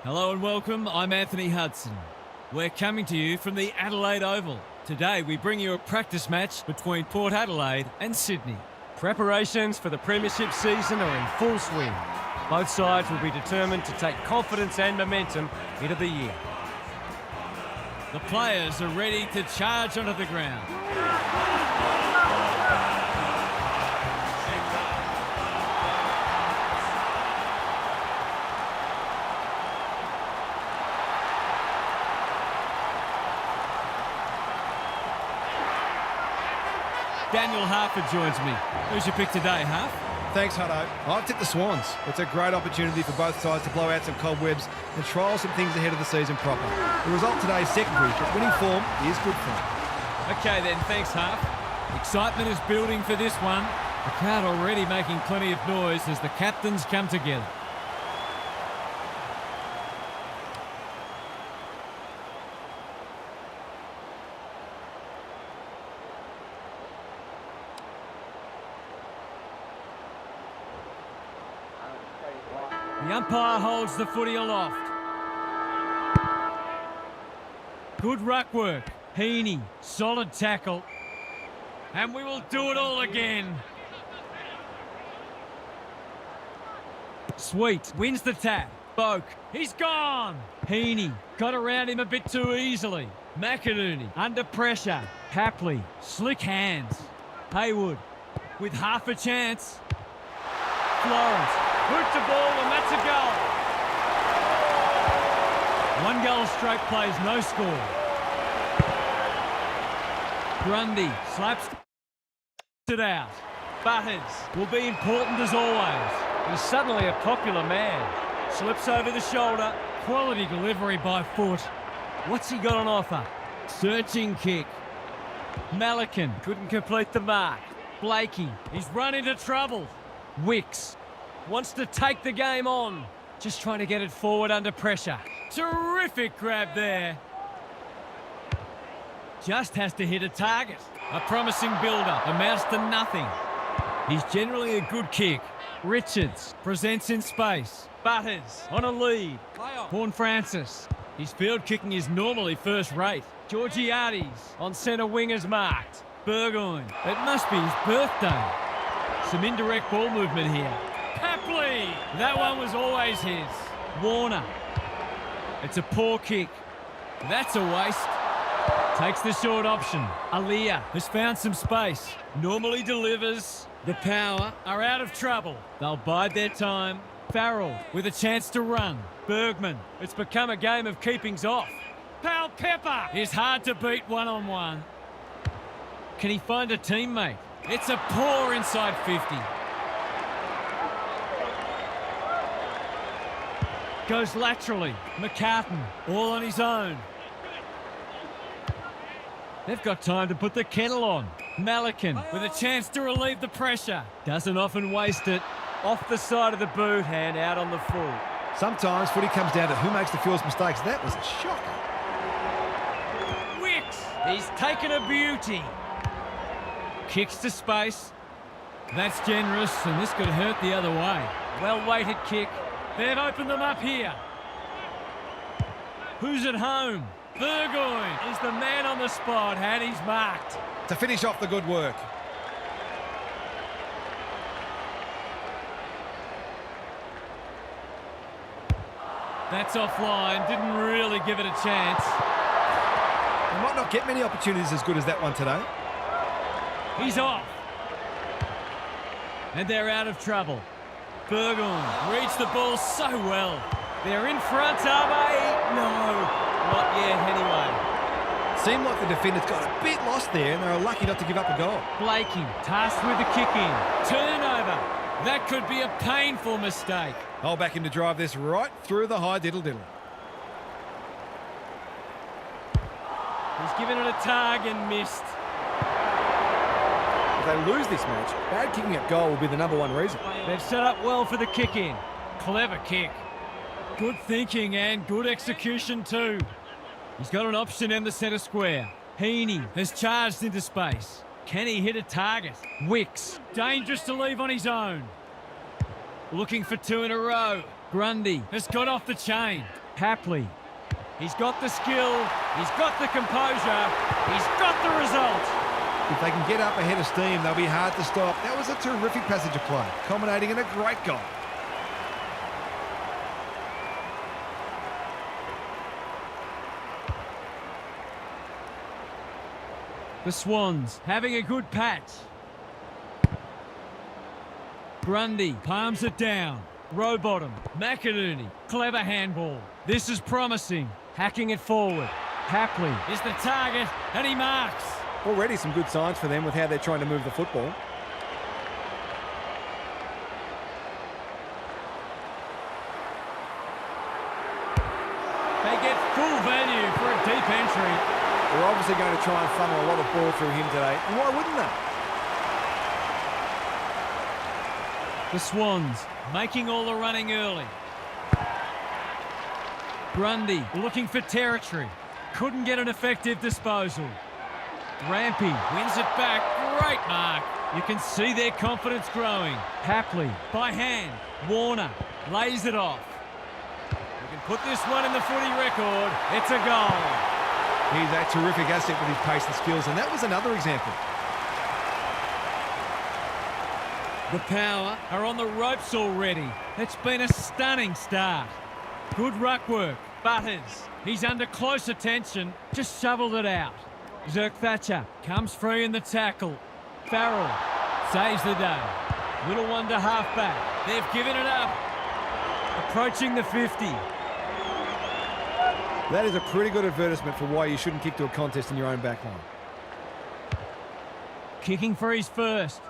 Hello and welcome, I'm Anthony Hudson. We're coming to you from the Adelaide Oval. Today we bring you a practice match between Port Adelaide and Sydney. Preparations for the premiership season are in full swing. Both sides will be determined to take confidence and momentum into the year. The players are ready to charge onto the ground. Daniel Harford joins me. Who's your pick today, Harf? Thanks, Hutto. I've tipped the Swans. It's a great opportunity for both sides to blow out some cobwebs and trial some things ahead of the season proper. The result today is secondary, but winning form is good form. Okay then, thanks, Harf. Excitement is building for this one. The crowd already making plenty of noise as the captains come together. The umpire holds the footy aloft. Good ruck work. Heaney, solid tackle. And we will do it all again. Sweet wins the tap. Boak, he's gone. Heaney got around him a bit too easily. McInerney under pressure. Hapley, slick hands. Haywood with half a chance. Florence, boot the ball and that's a goal. 1 goal straight plays, no score. Grundy slaps it out. Butters will be important as always. He's suddenly a popular man. Slips over the shoulder. Quality delivery by foot. What's he got on offer? Searching kick. Malikan couldn't complete the mark. Blakey, he's run into trouble. Wicks wants to take the game on. Just trying to get it forward under pressure. Terrific grab there. Just has to hit a target. A promising build-up amounts to nothing. He's generally a good kick. Richards presents in space. Butters on a lead. Horn Francis. His field kicking is normally first rate. Georgiades on centre wing is marked. Burgoyne. It must be his birthday. Some indirect ball movement here. Papley. That one was always his. Warner. It's a poor kick. That's a waste. Takes the short option. Aliyah has found some space. Normally delivers. The Power are out of trouble. They'll bide their time. Farrell with a chance to run. Bergman. It's become a game of keepings off. Pal Pepper is hard to beat one-on-one. Can he find a teammate? It's a poor inside 50. Goes laterally. McCartan all on his own. They've got time to put the kettle on. Malikan with a chance to relieve the pressure. Doesn't often waste it. Off the side of the boot and out on the full. Sometimes footy comes down to who makes the fewest mistakes. That was a shocker. Wicks, he's taken a beauty. Kicks to space. That's generous, and this could hurt the other way. Well-weighted kick. They've opened them up here. Who's at home? Burgoyne is the man on the spot, and he's marked. To finish off the good work. That's offline, didn't really give it a chance. You might not get many opportunities as good as that one today. He's off. And they're out of trouble. Burgoyne reads the ball so well. They're in front, are they? No, not yet anyway. Seemed like the defenders got a bit lost there and they were lucky not to give up a goal. Blakey tasked with the kick in. Turnover. That could be a painful mistake. I'll back him to drive this right through the high diddle-diddle. He's given it a tug and missed. If they lose this match, bad kicking at goal will be the #1 reason. They've set up well for the kick in. Clever kick. Good thinking and good execution too. He's got an option in the centre square. Heaney has charged into space. Can he hit a target? Wicks, dangerous to leave on his own. Looking for 2 in a row. Grundy has got off the chain. Hapley, he's got the skill, he's got the composure, he's got the result. If they can get up ahead of steam, they'll be hard to stop. That was a terrific passage of play, culminating in a great goal. The Swans having a good patch. Grundy palms it down. Rowbottom, McInerney, clever handball. This is promising. Hacking it forward. Hapley is the target and he marks. Already some good signs for them with how they're trying to move the football. They get full value for a deep entry. They're obviously going to try and funnel a lot of ball through him today. And why wouldn't they? The Swans making all the running early. Grundy looking for territory. Couldn't get an effective disposal. Rampy wins it back. Great mark. You can see their confidence growing. Papley, by hand. Warner, lays it off. We can put this one in the footy record. It's a goal. He's a terrific asset with his pace and skills, and that was another example. The Power are on the ropes already. It's been a stunning start. Good ruck work. Butters, he's under close attention. Just shoveled it out. Zerk Thatcher comes free in the tackle. Farrell saves the day. Little one to half-back. They've given it up. Approaching the 50. That is a pretty good advertisement for why you shouldn't kick to a contest in your own back line. Kicking for his first.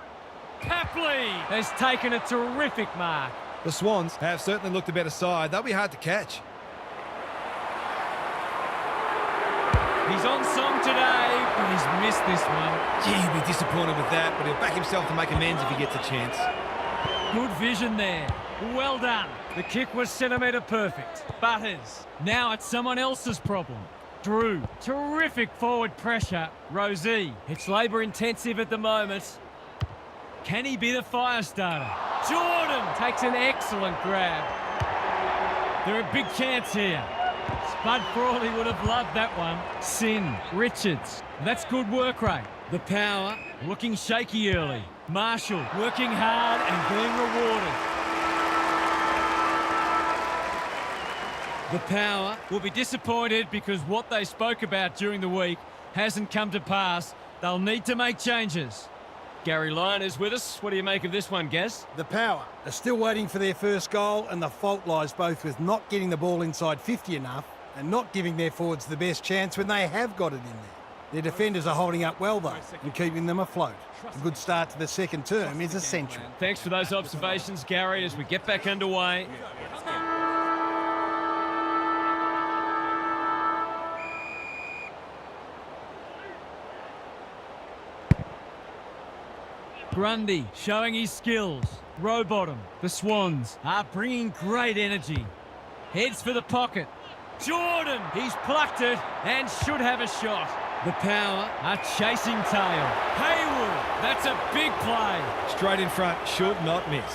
Papley has taken a terrific mark. The Swans have certainly looked a better side. They'll be hard to catch. He's on song today, but he's missed this one. Gee, he'll be disappointed with that, but he'll back himself to make amends if he gets a chance. Good vision there. Well done. The kick was centimetre perfect. Butters. Now it's someone else's problem. Drew. Terrific forward pressure. Rosie. It's labour intensive at the moment. Can he be the fire starter? Jordan takes an excellent grab. They're a big chance here. Spud Frawley would have loved that one. Sin. Richards. That's good work rate. The Power looking shaky early. Marshall working hard and being rewarded. The Power will be disappointed because what they spoke about during the week hasn't come to pass. They'll need to make changes. Gary Lyon is with us. What do you make of this one, Gaz? The Power are still waiting for their first goal, and the fault lies both with not getting the ball inside 50 enough and not giving their forwards the best chance when they have got it in there. Their defenders are holding up well, though, and keeping them afloat. A good start to the second term is essential. Thanks for those observations, Gary, as we get back underway. Grundy showing his skills. Rowbottom. The Swans are bringing great energy. Heads for the pocket. Jordan, he's plucked it and should have a shot. The Power are chasing tail. Haywood, that's a big play. Straight in front, should not miss.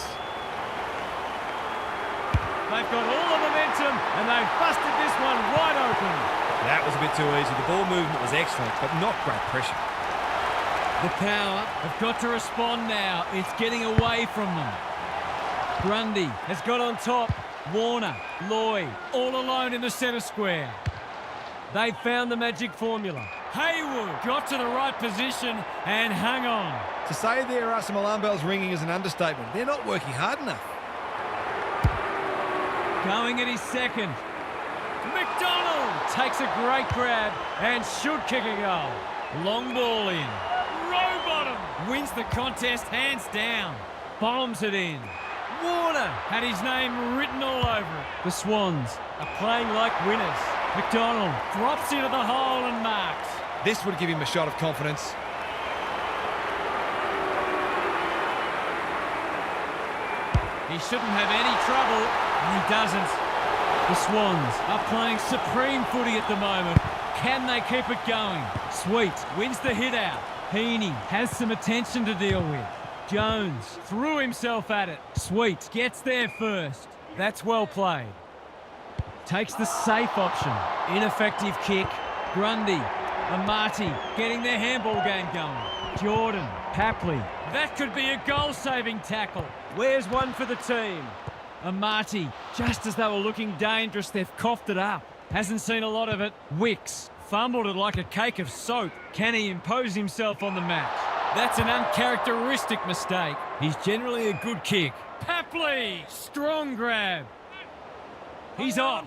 They've got all the momentum and they've busted this one wide open. That was a bit too easy. The ball movement was excellent, but not great pressure. The Power have got to respond now. It's getting away from them. Grundy has got on top. Warner, Lloyd, all alone in the centre square. They've found the magic formula. Haywood got to the right position and hung on. To say there are some alarm bells ringing is an understatement. They're not working hard enough. Going at his second. McDonald takes a great grab and should kick a goal. Long ball in. Rowbottom wins the contest hands down. Bombs it in. Warner had his name written all over it. The Swans are playing like winners. McDonald drops into the hole and marks. This would give him a shot of confidence. He shouldn't have any trouble, and he doesn't. The Swans are playing supreme footy at the moment. Can they keep it going? Sweet wins the hit out. Heaney has some attention to deal with. Jones threw himself at it. Sweet gets there first. That's well played. Takes the safe option. Ineffective kick. Grundy. Amati getting their handball game going. Jordan. Papley. That could be a goal-saving tackle. Where's one for the team? Amati. Just as they were looking dangerous, they've coughed it up. Hasn't seen a lot of it. Wicks. Fumbled it like a cake of soap. Can he impose himself on the match? That's an uncharacteristic mistake. He's generally a good kick. Papley! Strong grab. He's off.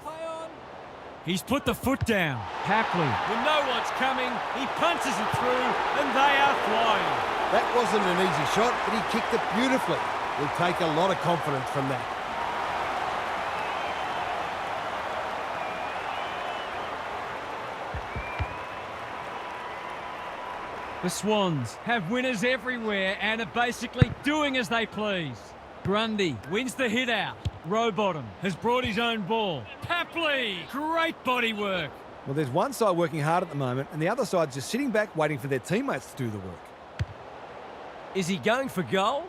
He's put the foot down. Papley, when no one's coming, he punches it through and they are flying. That wasn't an easy shot, but he kicked it beautifully. He'll take a lot of confidence from that. The Swans have winners everywhere and are basically doing as they please. Grundy wins the hit out. Rowbottom has brought his own ball. Papley, great body work. Well, there's one side working hard at the moment, and the other side's just sitting back waiting for their teammates to do the work. Is he going for goal?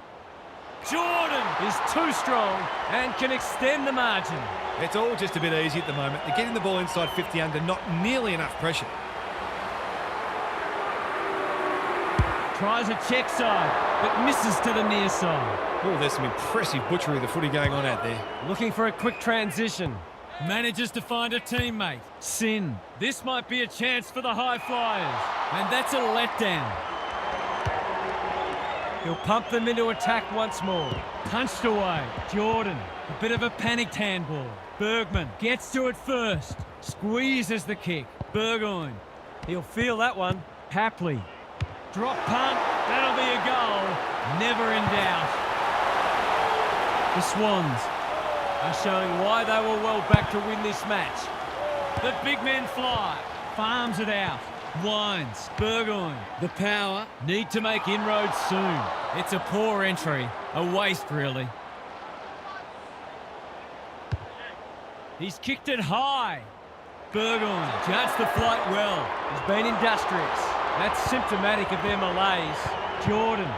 Jordan is too strong and can extend the margin. It's all just a bit easy at the moment. They're getting the ball inside 50 under, not nearly enough pressure. Tries a check side, but misses to the near side. Oh, there's some impressive butchery of the footy going on out there. Looking for a quick transition. Manages to find a teammate. Sin. This might be a chance for the high flyers. And that's a letdown. He'll pump them into attack once more. Punched away. Jordan. A bit of a panicked handball. Bergman gets to it first. Squeezes the kick. Burgoyne. He'll feel that one. Hapley. Drop punt. That'll be a goal. Never in doubt. The Swans are showing why they were well back to win this match. The big men fly. Farms it out. Wines. Burgoyne. The Power need to make inroads soon. It's a poor entry. A waste, really. He's kicked it high. Burgoyne judged the flight well. He's been industrious. That's symptomatic of their malaise. Jordan.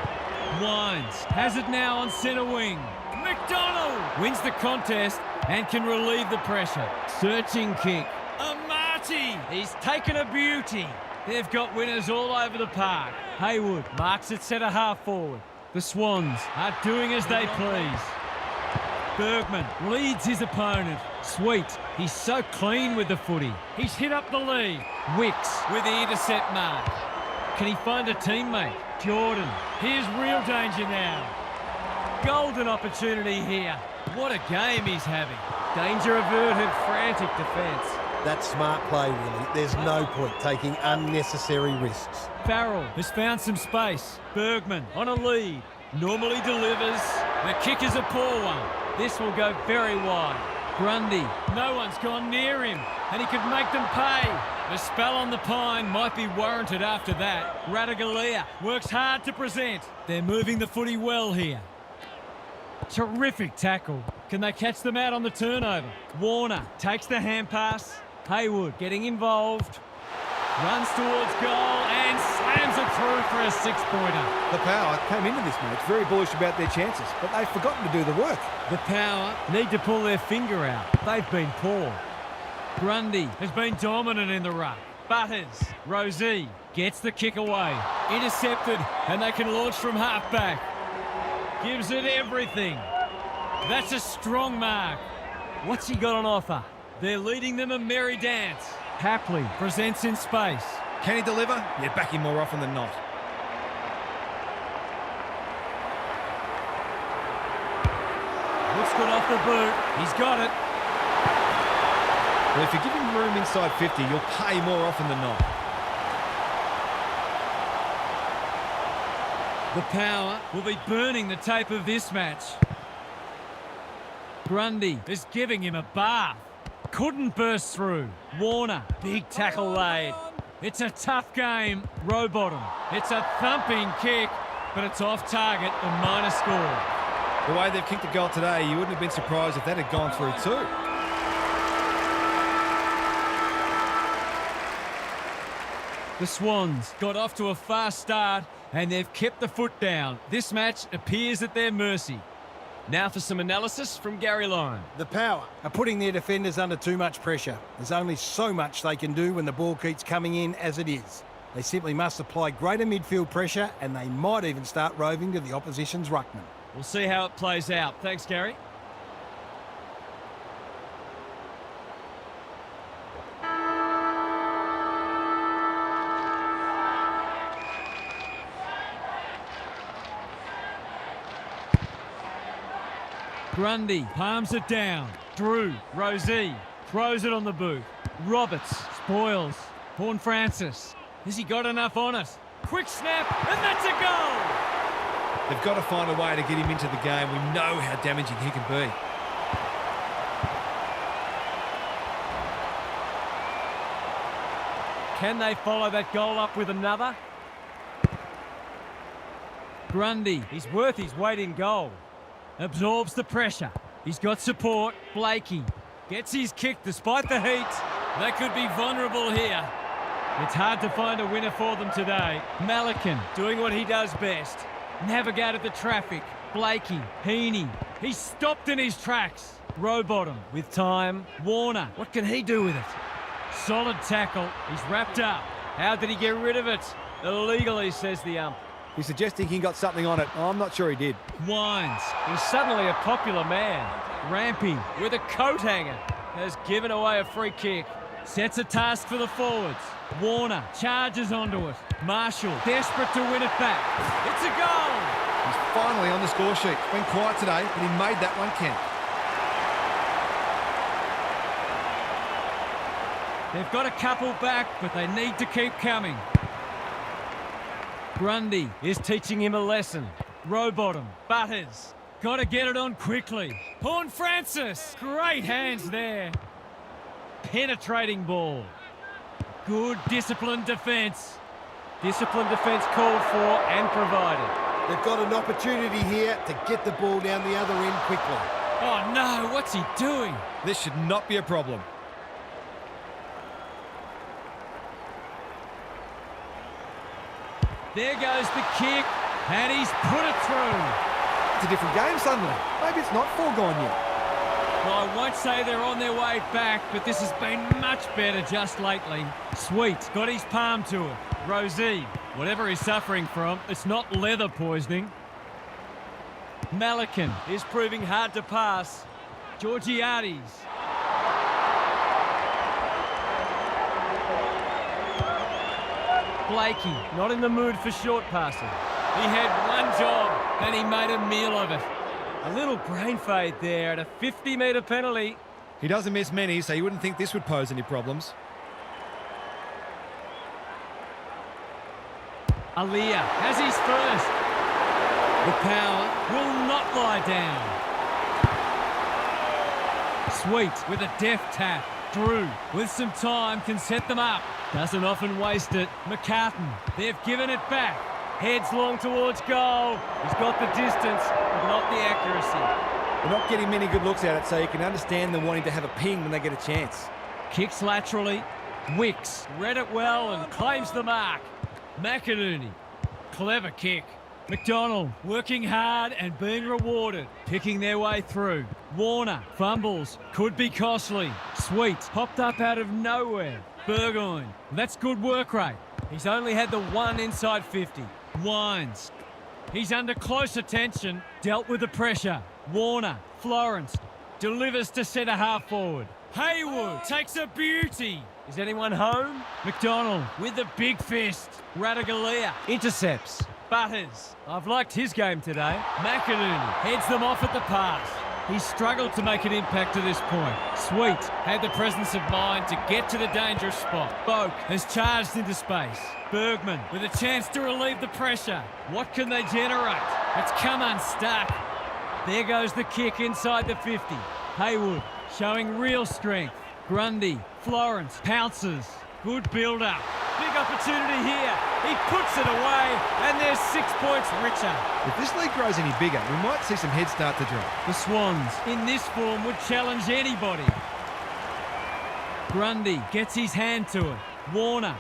Wines. Has it now on centre wing. McDonald wins the contest and can relieve the pressure. Searching kick. Amati. He's taken a beauty. They've got winners all over the park. Haywood marks it centre half forward. The Swans are doing as they please. Bergman leads his opponent. Sweet. He's so clean with the footy. He's hit up the lead. Wicks with the intercept mark. Can he find a teammate? Jordan. Here's real danger now. Golden opportunity here. What a game he's having. Danger averted, frantic defence. That's smart play, really. There's no point taking unnecessary risks. Farrell has found some space. Bergman on a lead. Normally delivers. The kick is a poor one. This will go very wide. Grundy. No one's gone near him. And he could make them pay. A spell on the pine might be warranted after that. Radaglia works hard to present. They're moving the footy well here. Terrific tackle. Can they catch them out on the turnover? Warner takes the hand pass. Haywood getting involved. Runs towards goal and slams it through for a six-pointer. The Power came into this match very bullish about their chances, but they've forgotten to do the work. The Power need to pull their finger out. They've been poor. Grundy has been dominant in the ruck. Butters. Rosie gets the kick away. Intercepted, and they can launch from half-back. Gives it everything. That's a strong mark. What's he got on offer? They're leading them a merry dance. Hapley presents in space. Can he deliver? Yeah, back him more often than not. Looks good off the boot. He's got it. Well, if you give him room inside 50, you'll pay more often than not. The Power will be burning the tape of this match. Grundy is giving him a bath. Couldn't burst through. Warner, big tackle laid. It's a tough game. Rowbottom. It's a thumping kick, but it's off target and minor score. The way they've kicked the goal today, you wouldn't have been surprised if that had gone through too. The Swans got off to a fast start and they've kept the foot down. This match appears at their mercy. Now for some analysis from Gary Lyon. The Power are putting their defenders under too much pressure. There's only so much they can do when the ball keeps coming in as it is. They simply must apply greater midfield pressure and they might even start roving to the opposition's ruckman. We'll see how it plays out. Thanks, Gary. Grundy palms it down. Drew, Rosie, throws it on the boot. Roberts spoils. Horn Francis. Has he got enough on it? Quick snap, and that's a goal! They've got to find a way to get him into the game. We know how damaging he can be. Can they follow that goal up with another? Grundy, He's worth his weight in gold. absorbs the pressure. He's got support. Blakey gets his kick despite the heat. They could be vulnerable here. It's hard to find a winner for them today. Malikan doing what he does best. Navigated the traffic. Blakey, Heaney. He's stopped in his tracks. Rowbottom with time. Warner, what can he do with it? Solid tackle. He's wrapped up. How did he get rid of it? Illegally, says the ump. He's suggesting he got something on it. I'm not sure he did. Wines. He's suddenly a popular man. Rampy with a coat hanger has given away a free kick. Sets a task for the forwards. Warner charges onto it. Marshall desperate to win it back. It's a goal. He's finally on the score sheet. It's been quiet today, but he made that one count. They've got a couple back, but they need to keep coming. Grundy is teaching him a lesson. Rowbottom, Butters. Got to get it on quickly. Horn Francis. Great hands there. Penetrating ball. Good disciplined defence. Disciplined defence called for and provided. They've got an opportunity here to get the ball down the other end quickly. Oh no, what's he doing? This should not be a problem. There goes the kick, and he's put it through. It's a different game suddenly. Maybe it's not foregone yet. Well, I won't say they're on their way back, but this has been much better just lately. Sweet, got his palm to it. Rosie, whatever he's suffering from, it's not leather poisoning. Malikan is proving hard to pass. Georgiades. Blakey, not in the mood for short passing. He had one job, and he made a meal of it. A little brain fade there at a 50-metre penalty. He doesn't miss many, so you wouldn't think this would pose any problems. Aliyah has his first. The power will not lie down. Sweet with a deft tap. Drew, with some time, can set them up. Doesn't often waste it. McCartan, they've given it back. Heads long towards goal. He's got the distance, but not the accuracy. They're not getting many good looks at it, so you can understand them wanting to have a ping when they get a chance. Kicks laterally. Wicks read it well and claims the mark. McInerney, clever kick. McDonald working hard and being rewarded, picking their way through. Warner fumbles, could be costly. Sweet popped up out of nowhere. Burgoyne, that's good work rate. He's only had the one inside 50. Wines, he's under close attention, dealt with the pressure. Warner, Florence, delivers to centre half forward. Haywood takes a beauty. Is anyone home? McDonald with the big fist. Radaglia intercepts. Butters, I've liked his game today. McInerney heads them off at the pass. He struggled to make an impact to this point. Sweet had the presence of mind to get to the dangerous spot. Boak has charged into space. Bergman with a chance to relieve the pressure. What can they generate? It's come unstuck. There goes the kick inside the 50. Haywood showing real strength. Grundy, Florence pounces. Good build-up. Big opportunity here. He puts it away, and they're 6 points richer. If this league grows any bigger, we might see some heads start to drop. The Swans, in this form, would challenge anybody. Grundy gets his hand to it. Warner.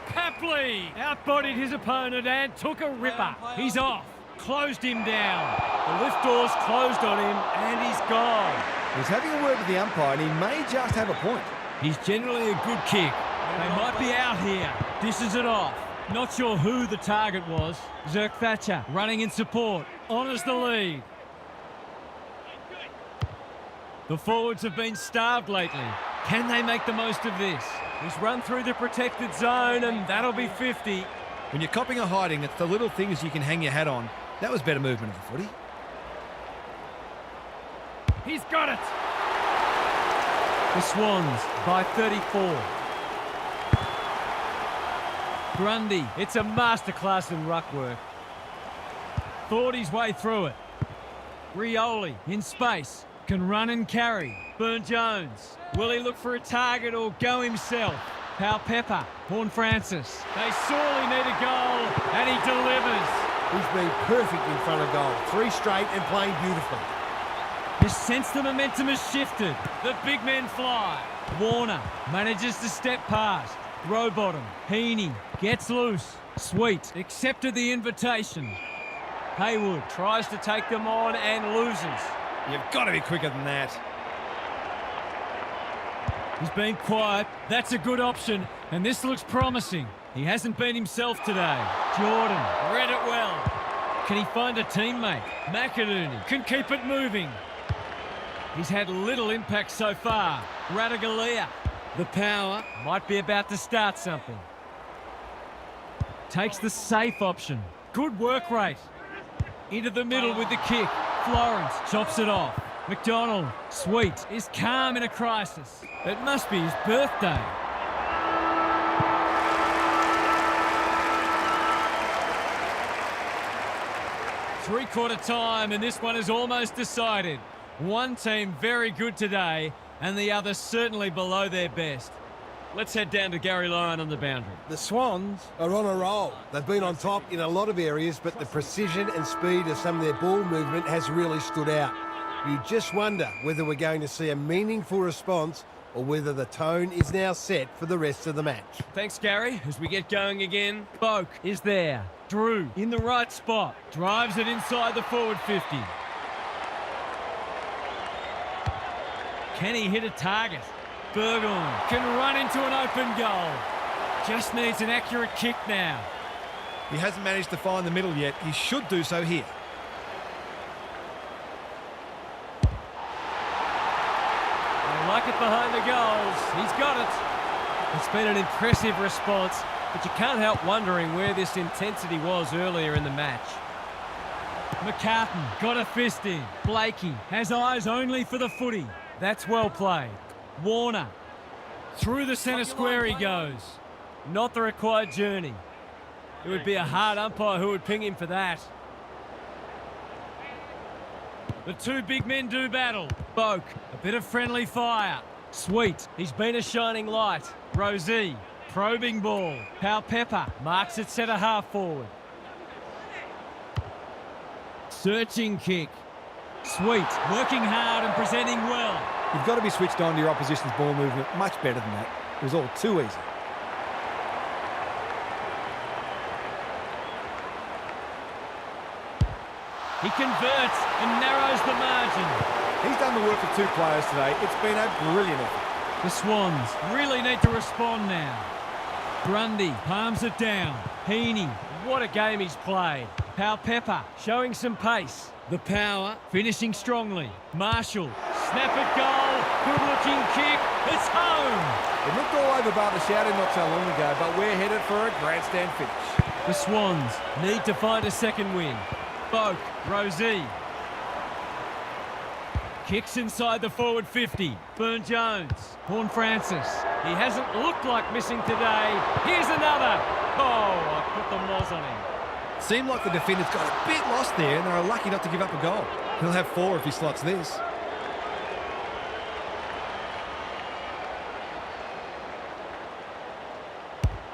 Papley outbodied his opponent and took a ripper. He's off. Closed him down. The lift doors closed on him, and he's gone. He's having a word with the umpire, and he may just have a point. He's generally a good kick. They might be out here. Dishes it off. Not sure who the target was. Zerk Thatcher running in support. Honours the lead. The forwards have been starved lately. Can they make the most of this? He's run through the protected zone, and that'll be 50. When you're copping a hiding, it's the little things you can hang your hat on. That was better movement of the footy. He's got it. The Swans by 34. Grundy, it's a masterclass in ruck work. Thought his way through it. Rioli in space, can run and carry. Burn-Jones, will he look for a target or go himself? Pal Pepper, Horn Francis. They sorely need a goal, and he delivers. He's been perfect in front of goal. 3 straight and playing beautifully. You sense the momentum has shifted. The big men fly. Warner manages to step past. Rowbottom, Heaney gets loose. Sweet accepted the invitation. Haywood tries to take them on and loses. You've got to be quicker than that. He's been quiet. That's a good option, and this looks promising. He hasn't been himself today. Jordan read it well. Can he find a teammate? McInerney can keep it moving. He's had little impact so far. Radaglia, the power, might be about to start something. Takes the safe option. Good work rate. Into the middle with the kick. Florence chops it off. McDonald, Sweet, is calm in a crisis. It must be his birthday. Three-quarter time, and this one is almost decided. One team very good today, and the other certainly below their best. Let's head down to Gary Lyon on the boundary. The Swans are on a roll. They've been on top in a lot of areas, but the precision and speed of some of their ball movement has really stood out. You just wonder whether we're going to see a meaningful response or whether the tone is now set for the rest of the match. Thanks, Gary. As we get going again, Boak is there. Drew in the right spot. Drives it inside the forward 50. Can he hit a target? Burgoyne can run into an open goal. Just needs an accurate kick now. He hasn't managed to find the middle yet. He should do so here. I like it behind the goals. He's got it. It's been an impressive response, but you can't help wondering where this intensity was earlier in the match. McCartan got a fist in. Blakey has eyes only for the footy. That's well played. Warner. Through the centre square he goes. Not the required journey. It would be a hard umpire who would ping him for that. The two big men do battle. Boak, a bit of friendly fire. Sweet, he's been a shining light. Rosie, probing ball. Pepper marks it centre half forward. Searching kick. Sweet, working hard and presenting well. You've got to be switched on to your opposition's ball movement much better than that. It was all too easy. He converts and narrows the margin. He's done the work for two players today. It's been a brilliant effort. The Swans really need to respond now. Grundy palms it down. Heaney, what a game he's played. Pepper showing some pace. The power finishing strongly. Marshall, snap at goal. Good looking kick. It's home. It looked all over Bartley shouting not so long ago, but we're headed for a grandstand finish. The Swans need to find a second win. Boak, Rosie. Kicks inside the forward 50. Burne-Jones. Horn Francis. He hasn't looked like missing today. Here's another. Oh, I put the moz on him. Seemed like the defenders got a bit lost there and they were lucky not to give up a goal. He'll have 4 if he slots this.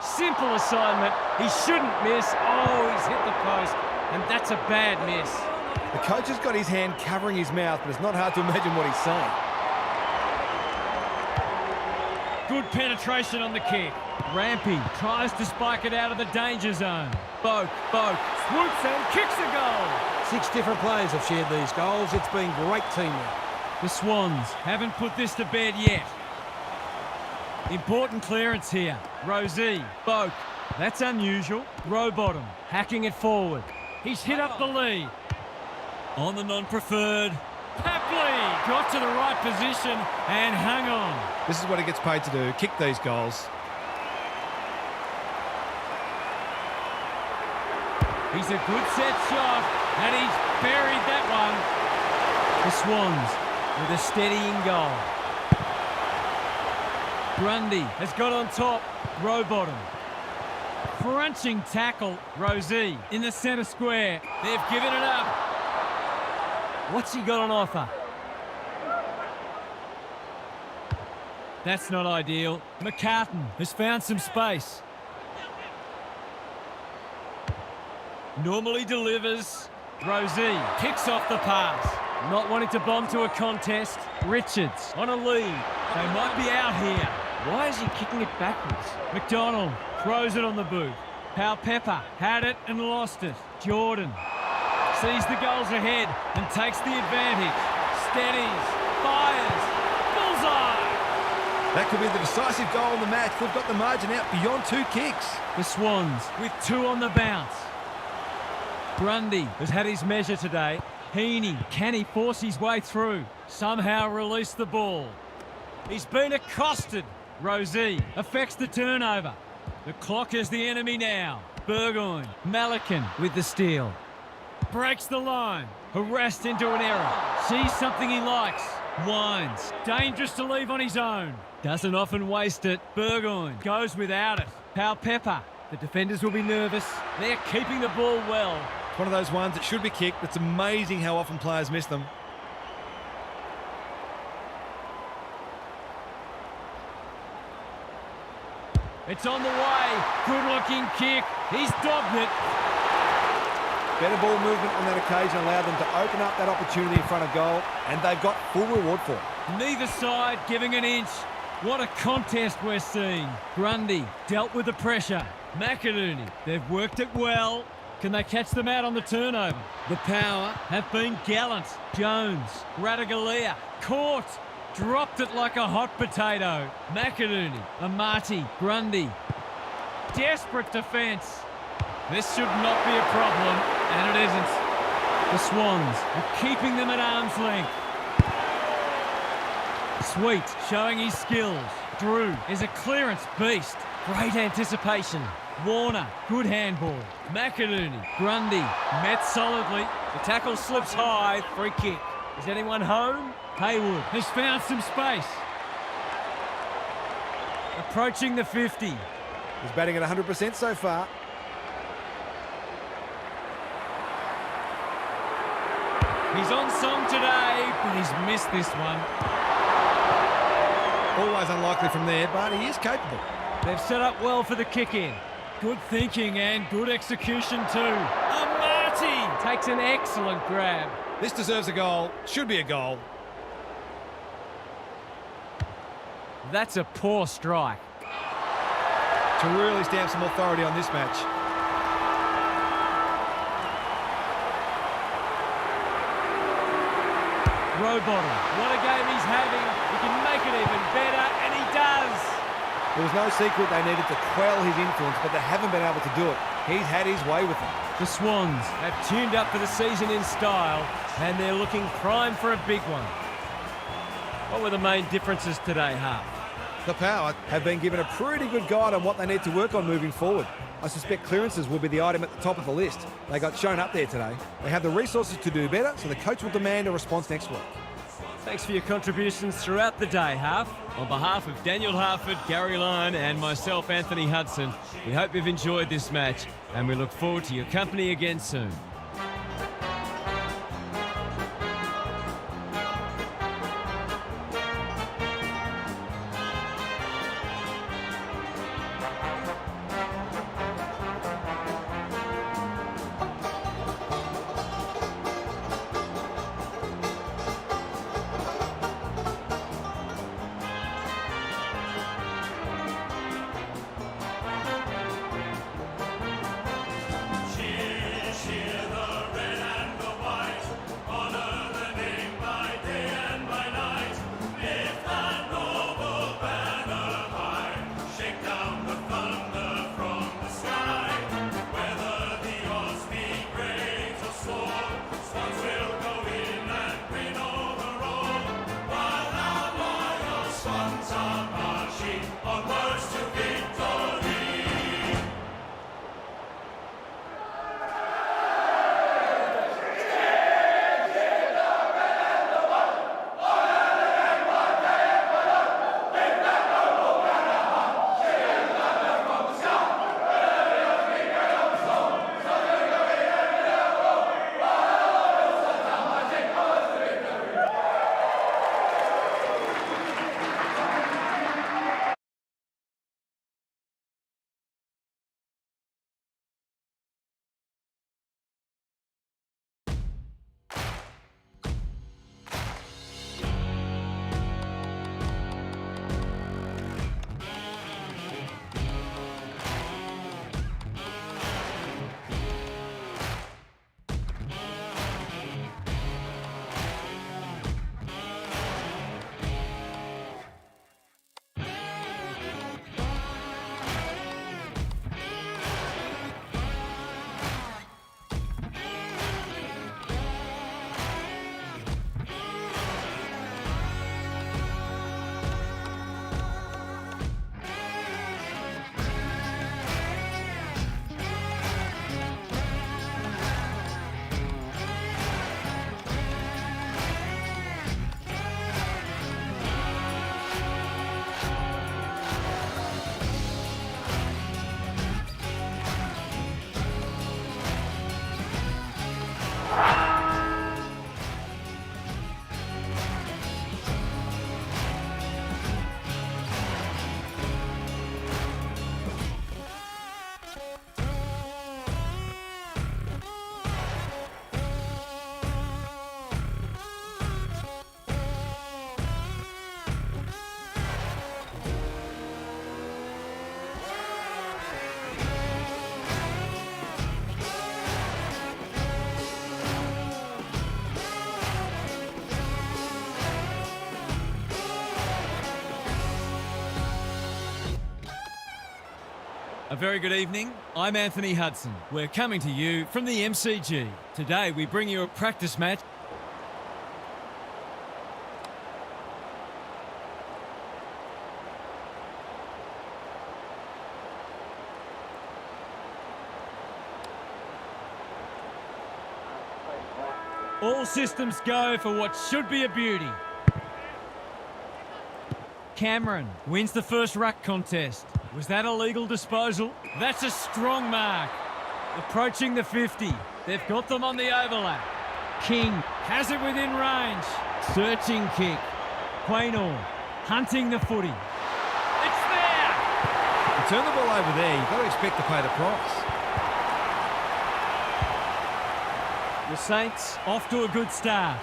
Simple assignment. He shouldn't miss. Oh, he's hit the post. And that's a bad miss. The coach has got his hand covering his mouth, but it's not hard to imagine what he's saying. Good penetration on the kick. Rampy tries to spike it out of the danger zone. Boak, swoops and kicks a goal. 6 different players have shared these goals. It's been great teamwork. The Swans haven't put this to bed yet. Important clearance here. Rosie, Boak. That's unusual. Rowbottom hacking it forward. He's hit up the lead. On the non-preferred. Papley got to the right position and hung on. This is what he gets paid to do, kick these goals. He's a good set shot, and he's buried that one. The Swans with a steadying goal. Grundy has got on top. Rowbottom. Crunching tackle. Rosie in the centre square. They've given it up. What's he got on offer? That's not ideal. McCartan has found some space. Normally delivers. Rosie kicks off the pass. Not wanting to bomb to a contest. Richards on a lead. They might be out here. Why is he kicking it backwards? McDonald throws it on the boot. Pepper had it and lost it. Jordan Sees the goals ahead and takes the advantage. Steadies, fires, bullseye! That could be the decisive goal in the match. They've got the margin out beyond 2 kicks. The Swans with 2 on the bounce. Grundy has had his measure today. Heaney, can he force his way through? Somehow release the ball. He's been accosted. Rosie affects the turnover. The clock is the enemy now. Burgoyne, Malikan with the steal. Breaks the line. Harassed into an error. Sees something he likes. Winds. Dangerous to leave on his own. Doesn't often waste it. Burgoyne goes without it. Pepper. The defenders will be nervous. They're keeping the ball well. It's one of those ones that should be kicked. It's amazing how often players miss them. It's on the way. Good-looking kick. He's dogged it. Better ball movement on that occasion allowed them to open up that opportunity in front of goal, and they've got full reward for it. Neither side giving an inch. What a contest we're seeing. Grundy dealt with the pressure. McInerney, they've worked it well. Can they catch them out on the turnover? The Power have been gallant. Jones, Radaglia, caught. Dropped it like a hot potato. McInerney, Amati, Grundy. Desperate defence. This should not be a problem, and it isn't. The Swans are keeping them at arm's length. Sweet showing his skills. Drew is a clearance beast. Great anticipation. Warner, good handball. McInerney, Grundy, met solidly. The tackle slips high, free kick. Is anyone home? Haywood has found some space. Approaching the 50. He's batting at 100% so far. He's on song today, but he's missed this one. Always unlikely from there, but he is capable. They've set up well for the kick-in. Good thinking and good execution too. Amati takes an excellent grab. This deserves a goal. Should be a goal. That's a poor strike. To really stamp some authority on this match. Rowbottom, what a game he's having. He can make it even better, and he does. There was no secret they needed to quell his influence, but they haven't been able to do it. He's had his way with them. The Swans have tuned up for the season in style, and they're looking prime for a big one. What were the main differences today, Harp? The Power Have been given a pretty good guide on what they need to work on moving forward. I suspect clearances will be the item at the top of the list. They got shown up there today. They have the resources to do better, so the coach will demand a response next week. Thanks for your contributions throughout the day, Harp. On behalf of Daniel Harford, Gary Lyon and myself, Anthony Hudson, we hope you've enjoyed this match and we look forward to your company again soon. Cheer, cheer the very good evening. I'm Anthony Hudson. We're coming to you from the MCG. Today we bring you a practice match. All systems go for what should be a beauty. Cameron wins the first ruck contest. Was that a legal disposal? That's a strong mark. Approaching the 50. They've got them on the overlap. King has it within range. Searching kick. Quaynor hunting the footy. It's there! You turn the ball over there, you've got to expect to pay the price. The Saints off to a good start.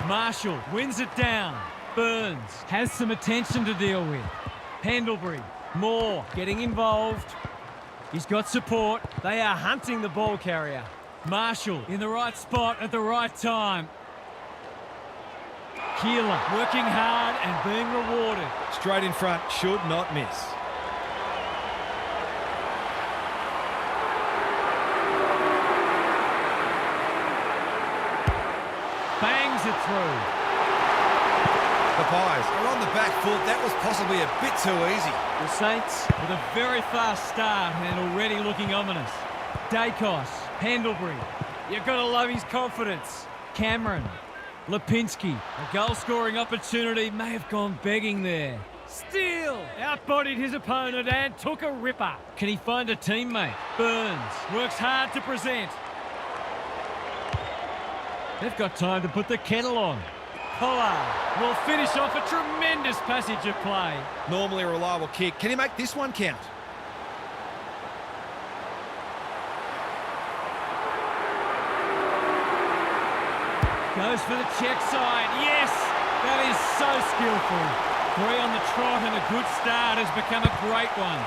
Marshall wins it down. Burns has some attention to deal with. Pendlebury, Moore getting involved. He's got support. They are hunting the ball carrier. Marshall in the right spot at the right time. Keeler working hard and being rewarded. Straight in front, should not miss. Bangs it through. The Pies are on the back foot. That was possibly a bit too easy. The Saints with a very fast start and already looking ominous. Dacos, Pendlebury. You've got to love his confidence. Cameron, Lipinski. A goal-scoring opportunity may have gone begging there. Steele outbodied his opponent and took a ripper. Can he find a teammate? Burns works hard to present. They've got time to put the kettle on. Pollard will finish off a tremendous passage of play. Normally a reliable kick. Can he make this one count? Goes for the check side. Yes! That is so skillful. 3 on the trot and a good start has become a great one.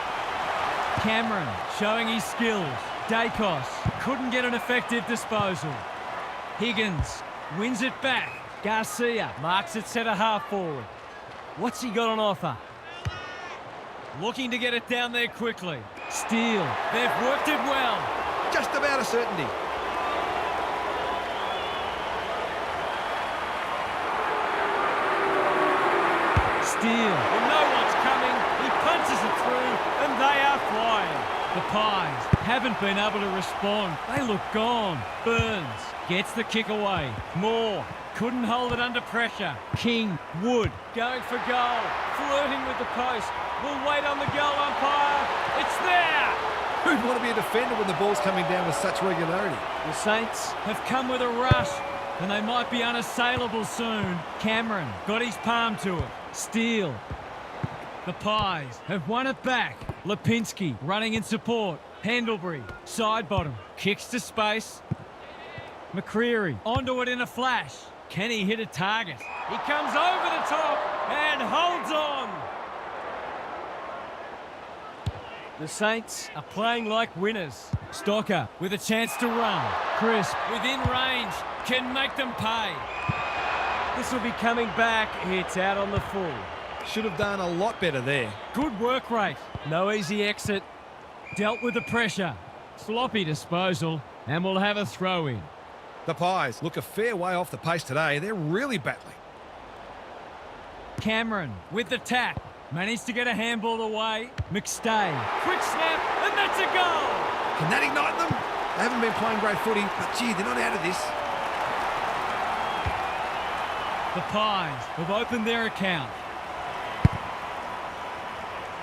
Cameron showing his skills. Dacos couldn't get an effective disposal. Higgins wins it back. Garcia marks it centre half forward. What's he got on offer? Looking to get it down there quickly. Steele, they've worked it well. Just about a certainty. Steele, well, no one's coming. He punches it through and they are flying. The Pies haven't been able to respond. They look gone. Burns gets the kick away. Moore couldn't hold it under pressure. King, Wood going for goal. Flirting with the post. We'll wait on the goal umpire. It's there! Who'd want to be a defender when the ball's coming down with such regularity? The Saints have come with a rush and they might be unassailable soon. Cameron got his palm to it. Steele. The Pies have won it back. Lipinski running in support. Pendlebury, side bottom, kicks to space. McCreary onto it in a flash. Can he hit a target? He comes over the top and holds on. The Saints are playing like winners. Stocker with a chance to run. Crisp within range can make them pay. This will be coming back. It's out on the full. Should have done a lot better there. Good work rate. No easy exit. Dealt with the pressure. Sloppy disposal. And we'll have a throw in. The Pies look a fair way off the pace today. They're really battling. Cameron with the tap. Managed to get a handball away. McStay. Quick snap. And that's a goal. Can that ignite them? They haven't been playing great footy, but gee, they're not out of this. The Pies have opened their account.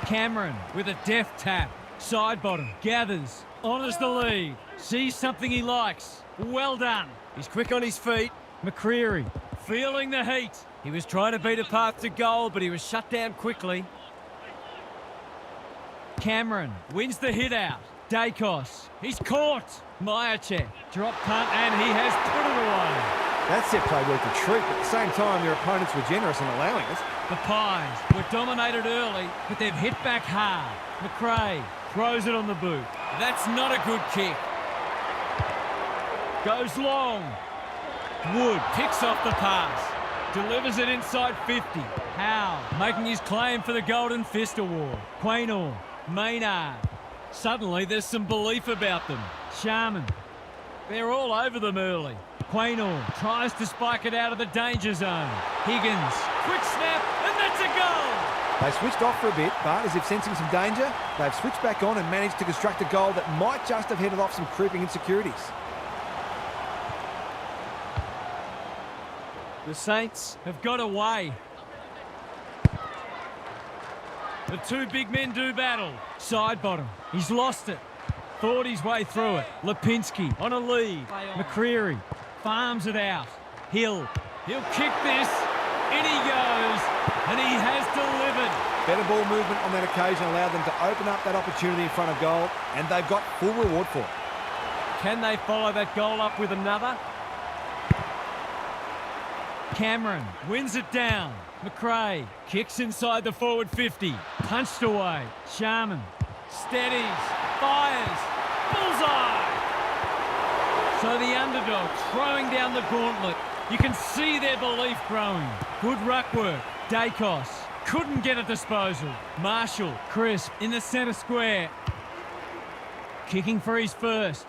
Cameron with a deft tap. Side bottom. Gathers. Honours the lead. Sees something he likes. Well done. He's quick on his feet. McCreary feeling the heat. He was trying to beat a path to goal, but he was shut down quickly. Cameron wins the hit out. Dacos. He's caught. Myercheck. Drop punt and he has put it away. That set play worked a treat, but at the same time, their opponents were generous in allowing it. The Pies were dominated early, but they've hit back hard. McRae throws it on the boot. That's not a good kick. Goes long. Wood picks off the pass. Delivers it inside 50. Howe making his claim for the Golden Fist Award. Quaynor, Maynard. Suddenly there's some belief about them. Sharman. They're all over them early. Quaynor tries to spike it out of the danger zone. Higgins, quick snap, and that's a goal! They switched off for a bit, but as if sensing some danger, they've switched back on and managed to construct a goal that might just have headed off some creeping insecurities. The Saints have got away. The two big men do battle. Side bottom. He's lost it. Thought his way through it. Lipinski on a lead. McCreary farms it out. He'll kick this. In he goes. And he has delivered. Better ball movement on that occasion allowed them to open up that opportunity in front of goal, and they've got full reward for it. Can they follow that goal up with another? Cameron wins it down. McRae kicks inside the forward 50. Punched away. Sharman steadies. Fires. Bullseye! So the underdog throwing down the gauntlet. You can see their belief growing. Good ruck work. Dacos couldn't get a disposal. Marshall, crisp in the centre square. Kicking for his first.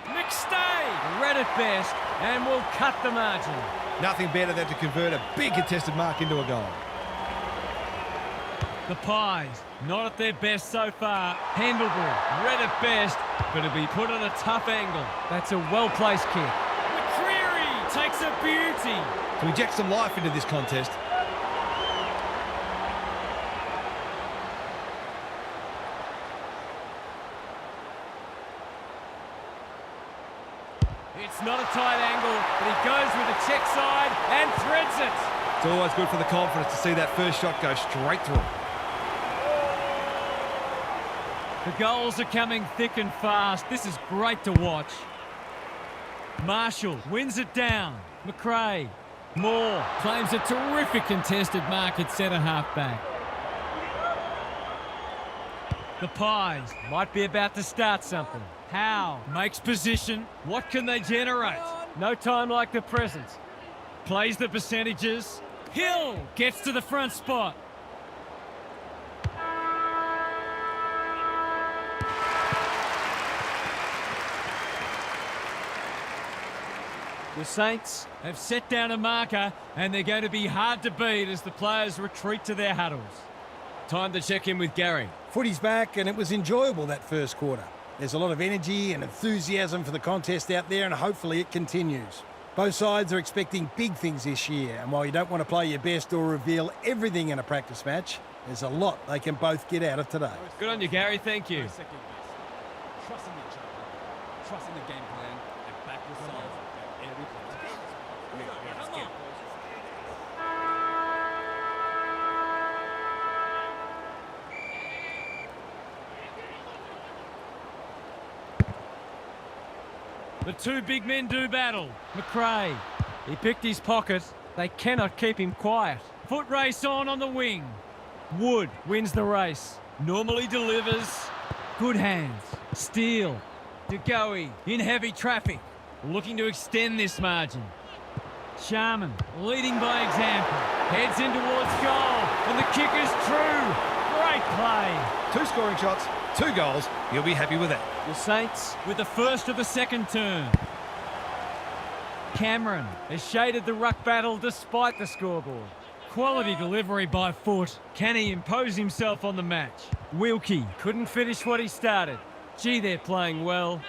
McStay read it best and will cut the margin. Nothing better than to convert a big contested mark into a goal. The Pies, not at their best so far. Pendlebury read it best, but to be put at a tough angle. That's a well-placed kick. McCreary takes a beauty. To inject some life into this contest. It's not a tight angle, but he goes with the check side and threads it. It's always good for the confidence to see that first shot go straight through. The goals are coming thick and fast. This is great to watch. Marshall wins it down. McRae. Moore claims a terrific contested mark at centre half-back. The Pies might be about to start something. Howe makes position. What can they generate? No time like the present. Plays the percentages. Hill gets to the front spot. The Saints have set down a marker and they're going to be hard to beat as the players retreat to their huddles. Time to check in with Gary. Footy's back and it was enjoyable that first quarter. There's a lot of energy and enthusiasm for the contest out there and hopefully it continues. Both sides are expecting big things this year, and while you don't want to play your best or reveal everything in a practice match, there's a lot they can both get out of today. Good on you, Gary. Thank you. Trusting each other, trusting the game plan, and back yourself at every contest. Come on. The two big men do battle. McRae, he picked his pocket. They cannot keep him quiet. Foot race on the wing. Wood wins the race. Normally delivers. Good hands. Steele. DeGoey in heavy traffic. Looking to extend this margin. Sharman leading by example. Heads in towards goal. And the kick is true. Great play. 2 scoring shots, 2 goals. You'll be happy with that. The Saints with the first of the second turn. Cameron has shaded the ruck battle despite the scoreboard. Quality delivery by foot. Can he impose himself on the match? Wilkie couldn't finish what he started. Gee, they're playing well.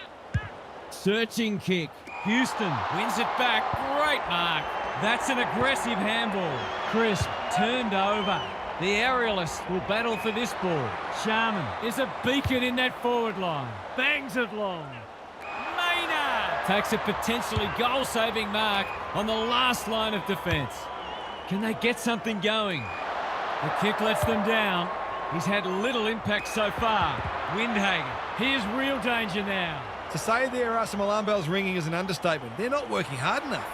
Searching kick. Houston wins it back. Great mark. That's an aggressive handball. Crisp turned over. The aerialist will battle for this ball. Sharman is a beacon in that forward line. Bangs it long. Maynard takes a potentially goal-saving mark on the last line of defence. Can they get something going? The kick lets them down. He's had little impact so far. Windhagen, here's real danger now. To say there are some alarm bells ringing is an understatement. They're not working hard enough.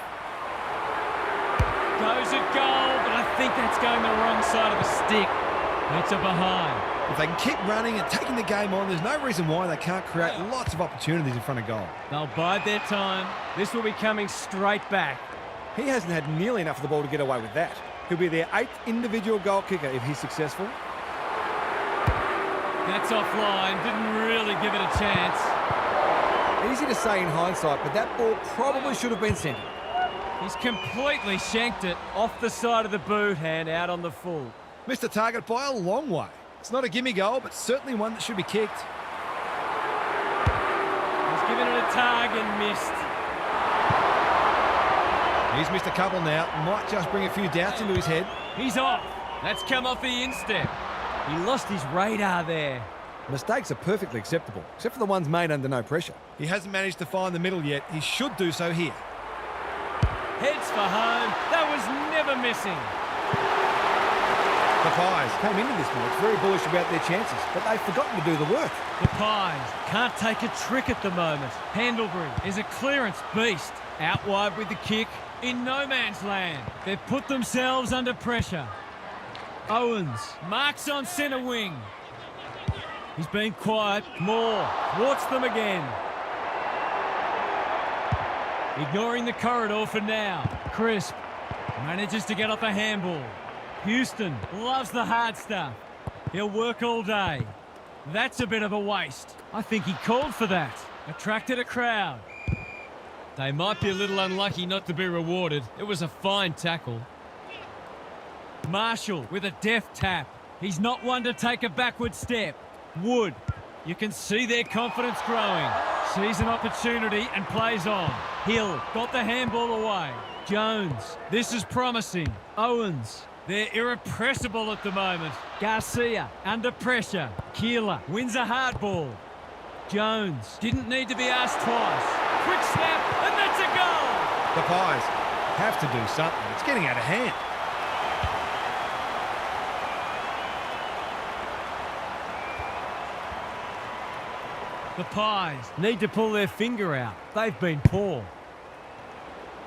Goes at goal, but I think that's going the wrong side of the stick. It's a behind. If they can keep running and taking the game on, there's no reason why they can't create lots of opportunities in front of goal. They'll bide their time. This will be coming straight back. He hasn't had nearly enough of the ball to get away with that. He'll be their 8th individual goal kicker if he's successful. That's offline. Didn't really give it a chance. Easy to say in hindsight, but that ball probably should have been centred. He's completely shanked it. Off the side of the boot and out on the full. Missed the target by a long way. It's not a gimme goal, but certainly one that should be kicked. He's given it a tug and missed. He's missed a couple now. Might just bring a few doubts into his head. He's off. That's come off the instep. He lost his radar there. Mistakes are perfectly acceptable, except for the ones made under no pressure. He hasn't managed to find the middle yet. He should do so here. Heads for home. That was never missing. The Pies. Came into this match very bullish about their chances, but they've forgotten to do the work. The Pies can't take a trick at the moment. Pendlebury is a clearance beast. Out wide with the kick. In no man's land. They've put themselves under pressure. Owens marks on centre wing. He's been quiet. Moore thwarts them again. Ignoring the corridor for now. Crisp manages to get off a handball. Houston loves the hard stuff. He'll work all day. That's a bit of a waste. I think he called for that. Attracted a crowd. They might be a little unlucky not to be rewarded. It was a fine tackle. Marshall with a deft tap. He's not one to take a backward step. Wood, you can see their confidence growing. Sees an opportunity and plays on. Hill got the handball away. Jones, this is promising. Owens, they're irrepressible at the moment. Garcia under pressure. Keeler wins a hard ball. Jones didn't need to be asked twice. Quick snap, and that's a goal! The Pies have to do something. It's getting out of hand. The Pies need to pull their finger out. They've been poor.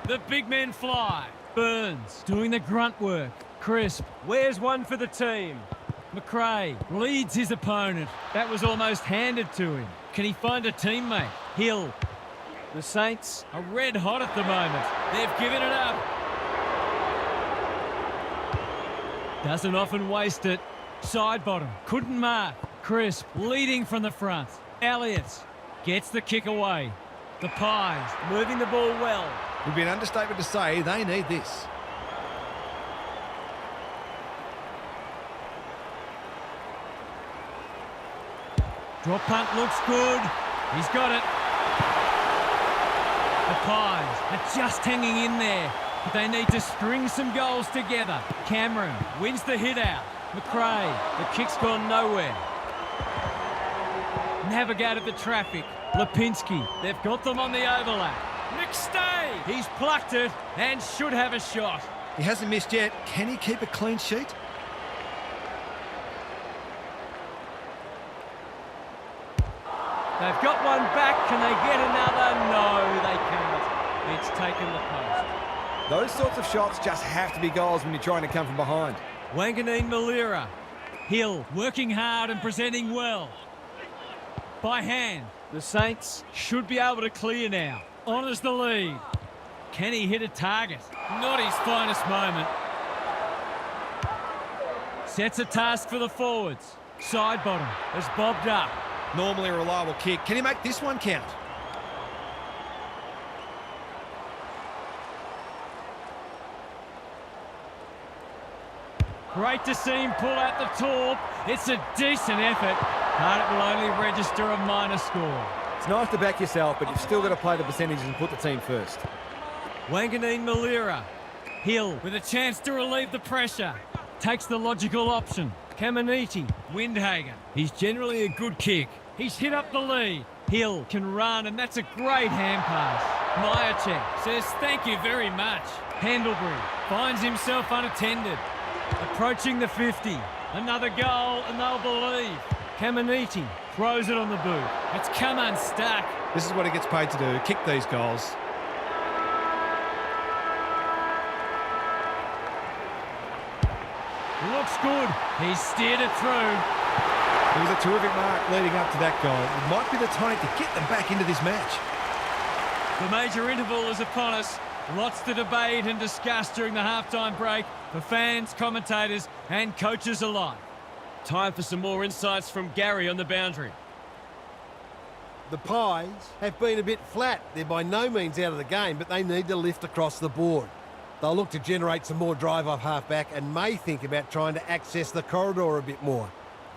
The big men fly. Burns doing the grunt work. Crisp, Where's one for the team? McRae leads his opponent. That was almost handed to him. Can he find a teammate? Hill. The Saints are red hot at the moment. They've given it up. Doesn't often waste it. Side bottom. Couldn't mark. Crisp leading from the front. Elliott gets the kick away. The Pies moving the ball well. It would be an understatement to say they need this. Drop punt looks good. He's got it. The Pies are just hanging in there. But they need to string some goals together. Cameron wins the hit out. McRae, the kick's gone nowhere. Navigated the traffic. Lipinski, they've got them on the overlap. McStay, he's plucked it and should have a shot. He hasn't missed yet. Can he keep a clean sheet? They've got one back. Can they get another? No, they can't. It's taken the post. Those sorts of shots just have to be goals when you're trying to come from behind. Wanganeen Malira. Hill working hard and presenting well. By hand. The Saints should be able to clear now. Honours the lead. Can he hit a target? Not his finest moment. Sets a task for the forwards. Side bottom has bobbed up. Normally a reliable kick. Can he make this one count? Great to see him pull out the torp. It's a decent effort, but it will only register a minor score. It's nice to back yourself, but you've still got to play the percentages and put the team first. Wanganeen Malira. Hill with a chance to relieve the pressure. Takes the logical option. Caminiti. Windhager. He's generally a good kick. He's hit up the lead. Hill can run, and that's a great hand pass. Myercheck says thank you very much. Pendlebury finds himself unattended. Approaching the 50. Another goal, and they'll believe. Caminiti throws it on the boot. It's come unstuck. This is what he gets paid to do. Kick these goals. Looks good. He's steered it through. It was a terrific mark leading up to that goal. It might be the time to get them back into this match. The major interval is upon us. Lots to debate and discuss during the halftime break for fans, commentators and coaches alike. Time for some more insights from Gary on the boundary. The Pies have been a bit flat. They're by no means out of the game, but they need to lift across the board. They'll look to generate some more drive off half-back and may think about trying to access the corridor a bit more.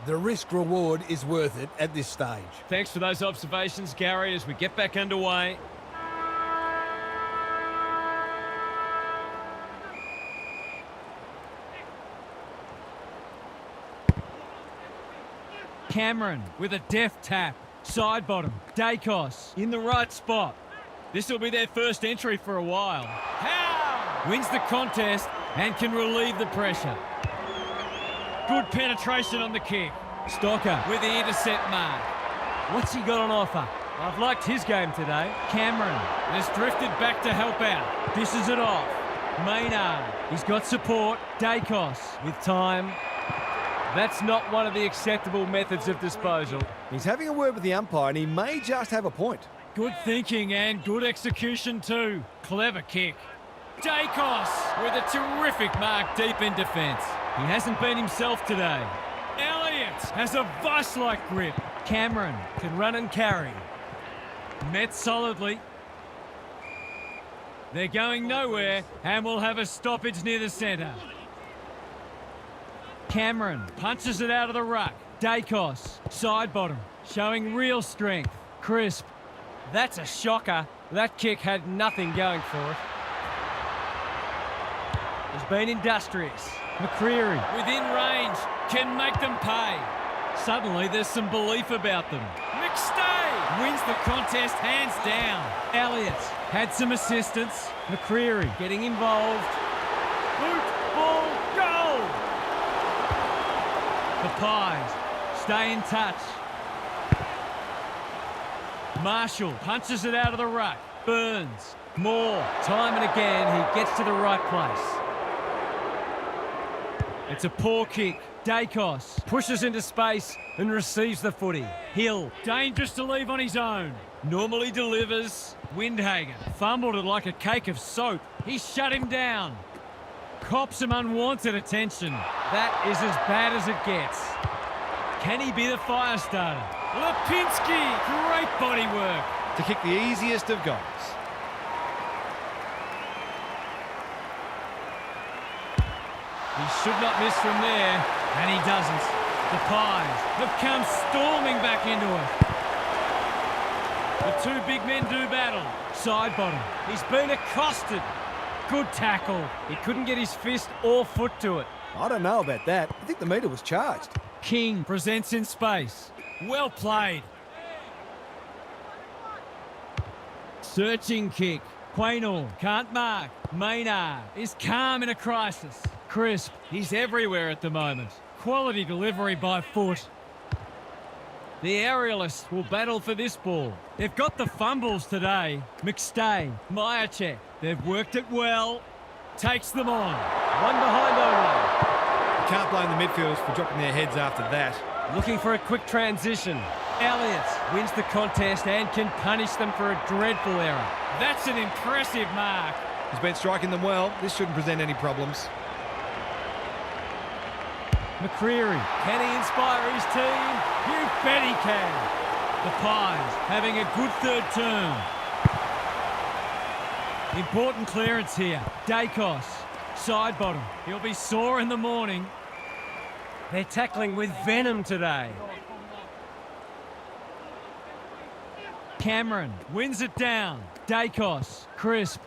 The risk-reward is worth it at this stage. Thanks for those observations, Gary, as we get back underway. Cameron with a deft tap. Side bottom. Dacos in the right spot. This will be their first entry for a while. How? Wins the contest and can relieve the pressure. Good penetration on the kick. Stocker with the intercept mark. What's he got on offer? I've liked his game today. Cameron has drifted back to help out. Dishes it off. Maynard, he's got support. Dacos with time. That's not one of the acceptable methods of disposal. He's having a word with the umpire and he may just have a point. Good thinking and good execution too. Clever kick. Dacos with a terrific mark deep in defence. He hasn't been himself today. Elliott has a vice-like grip. Cameron can run and carry. Met solidly. They're going nowhere and will have a stoppage near the centre. Cameron punches it out of the ruck. Dacos, side bottom, showing real strength. Crisp. That's a shocker. That kick had nothing going for it. He's been industrious. McCreary, within range, can make them pay. Suddenly there's some belief about them. McStay wins the contest hands down. Elliott had some assistance. McCreary getting involved. Boot, ball, goal! The Pies stay in touch. Marshall punches it out of the ruck. Burns. Moore. Time and again he gets to the right place. It's a poor kick. Dacos pushes into space and receives the footy. Hill, dangerous to leave on his own. Normally delivers. Windhagen fumbled it like a cake of soap. He shut him down. Cops some unwanted attention. That is as bad as it gets. Can he be the fire starter? Lipinski, great body work. To kick the easiest of goals. He should not miss from there, and he doesn't. The Pies have come storming back into it. The two big men do battle. Side bottom. He's been accosted. Good tackle. He couldn't get his fist or foot to it. I don't know about that. I think the meter was charged. King presents in space. Well played. Searching kick. Quaynor can't mark. Maynard is calm in a crisis. Crisp, he's everywhere at the moment. Quality delivery by foot. The aerialists will battle for this ball. They've got the fumbles today. McStay, Myercheck, they've worked it well. Takes them on. One behind only. You can't blame the midfielders for dropping their heads after that. Looking for a quick transition. Elliott wins the contest and can punish them for a dreadful error. That's an impressive mark. He's been striking them well. This shouldn't present any problems. McCreary, can he inspire his team? You bet he can. The Pies having a good third term. Important clearance here. Dacos, side bottom. He'll be sore in the morning. They're tackling with venom today. Cameron wins it down. Dacos, crisp.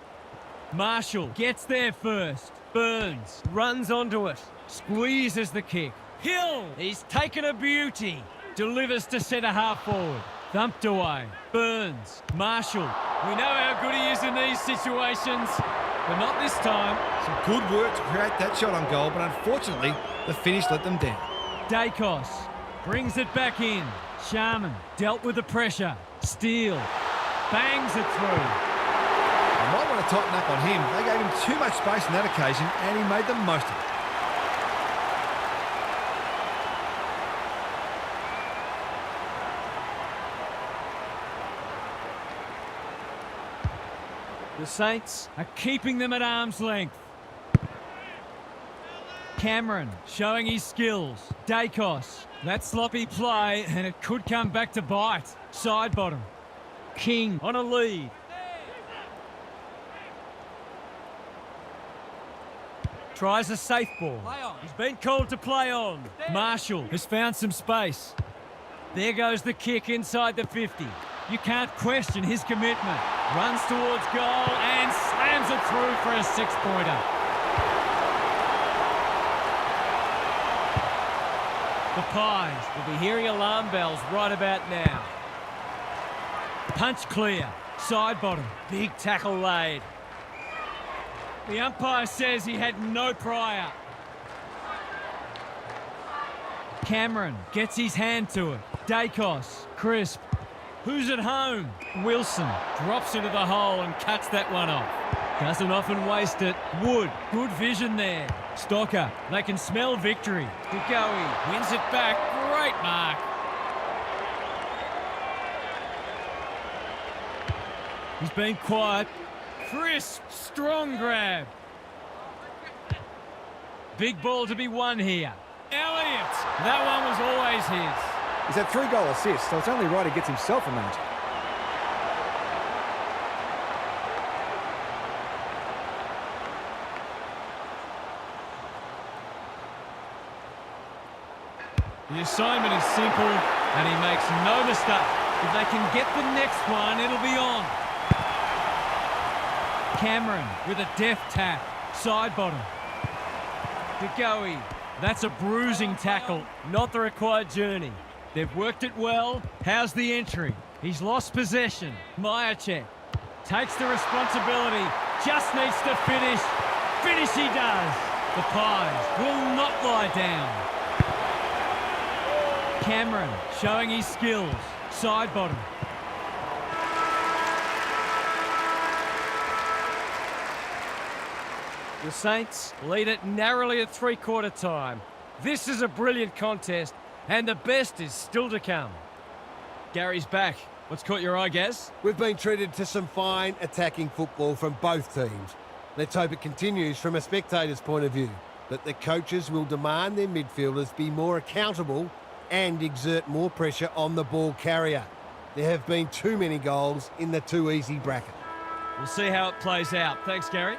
Marshall gets there first. Burns runs onto it. Squeezes the kick. Hill, he's taken a beauty. Delivers to centre half forward. Thumped away. Burns. Marshall. We know how good he is in these situations, but not this time. Some good work to create that shot on goal, but unfortunately, the finish let them down. Dacos brings it back in. Sharman dealt with the pressure. Steele bangs it through. They might want to tighten up on him. They gave him too much space on that occasion, and he made the most of it. The Saints are keeping them at arm's length. Cameron showing his skills. Dacos. That sloppy play, and it could come back to bite. Side bottom. King on a lead. Tries a safe ball. He's been called to play on. Marshall has found some space. There goes the kick inside the 50. You can't question his commitment. Runs towards goal and slams it through for a six-pointer. The Pies will be hearing alarm bells right about now. Punch clear. Side bottom. Big tackle laid. The umpire says he had no prior. Cameron gets his hand to it. Dacos. Crisp. Who's at home? Wilson drops into the hole and cuts that one off. Doesn't often waste it. Wood. Good vision there. Stocker. They can smell victory. DeGoey wins it back. Great mark. He's been quiet. Crisp. Strong grab. Big ball to be won here. Elliott. That one was always his. He's had 3-goal assists, so it's only right he gets himself a mention. The assignment is simple, and he makes no mistake. If they can get the next one, it'll be on. Cameron with a deft tap. Side bottom. DeGoey. That's a bruising tackle, not the required journey. They've worked it well. How's the entry? He's lost possession. Myercheck takes the responsibility. Just needs to finish. Finish he does. The Pies will not lie down. Cameron showing his skills. Side bottom. The Saints lead it narrowly at three-quarter time. This is a brilliant contest, and the best is still to come. Gary's back. What's caught your eye, Gaz? We've been treated to some fine attacking football from both teams. Let's hope it continues from a spectator's point of view. But the coaches will demand their midfielders be more accountable and exert more pressure on the ball carrier. There have been too many goals in the too easy bracket. We'll see how it plays out. Thanks, Gary.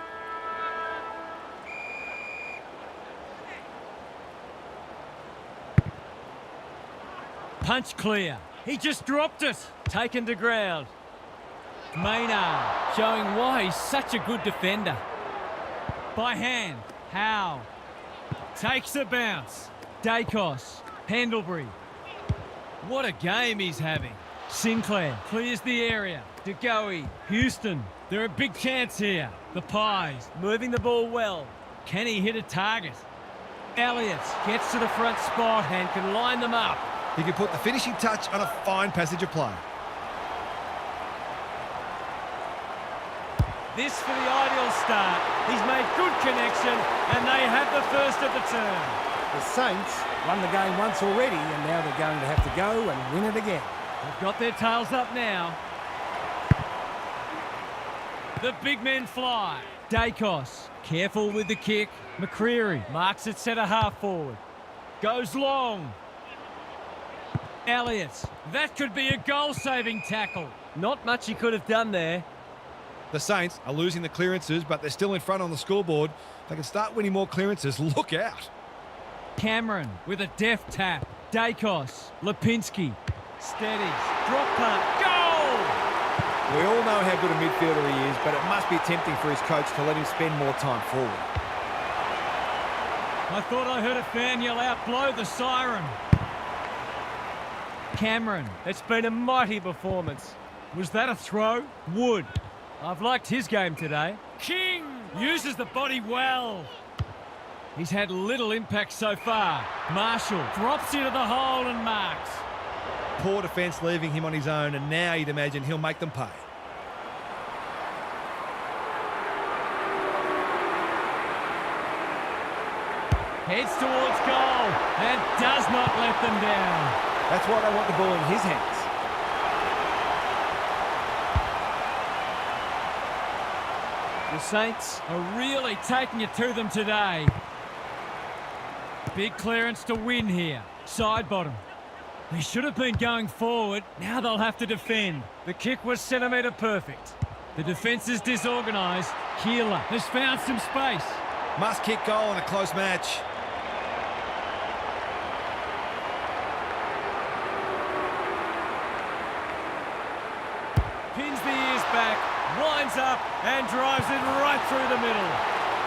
Punch clear. He just dropped it. Taken to ground. Maynard showing why he's such a good defender. By hand. Howe. Takes a bounce. Dacos. Pendlebury. What a game he's having. Sinclair clears the area. DeGoey. Houston. They're a big chance here. The Pies moving the ball well. Can he hit a target? Elliott gets to the front spot and can line them up. He can put the finishing touch on a fine passage of play. This for the ideal start. He's made good connection, and they have the first of the turn. The Saints won the game once already, and now they're going to have to go and win it again. They've got their tails up now. The big men fly. Dacos, careful with the kick. McCreary marks it centre half forward. Goes long. Elliott, that could be a goal-saving tackle. Not much he could have done there. The Saints are losing the clearances, but they're still in front on the scoreboard. If they can start winning more clearances, look out. Cameron with a deft tap. Dacos, Lipinski, steadies, drop punt, goal! We all know how good a midfielder he is, but it must be tempting for his coach to let him spend more time forward. I thought I heard a fan yell out, blow the siren. Cameron, It's been a mighty performance. was that a throw? Wood. I've liked his game today. King uses the body well. He's had little impact so far. Marshall drops into the hole and marks. Poor defence leaving him on his own, and now you'd imagine he'll make them pay. Heads towards goal and does not let them down. That's why they want the ball in his hands. The Saints Are really taking it to them today. Big clearance to win here. Side bottom. They should have been going forward. Now they'll have to defend. The kick was centimetre perfect. The defence is disorganised. Keeler has found some space. Must kick goal in a close match. pins the ears back, winds up and drives it right through the middle.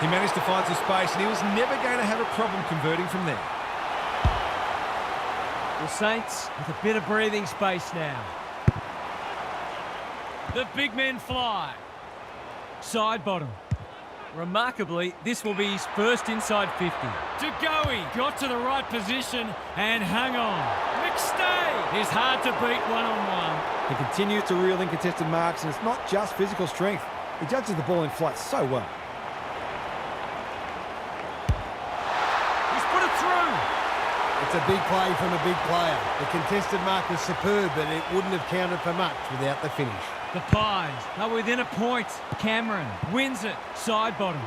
He managed to find some space and he was never going to have a problem converting from there. The Saints with a bit of breathing space now. The big men fly. Side bottom. Remarkably, this will be his first inside 50. Degoe got to the right position and hung on. McStay is hard to beat one-on-one. He continues to reel in contested marks, and it's not just physical strength. He judges the ball in flight so well. He's put it through. It's a big play from a big player. The contested mark was superb, but it wouldn't have counted for much without the finish. The Pies are within a point. Cameron wins it. Side bottom.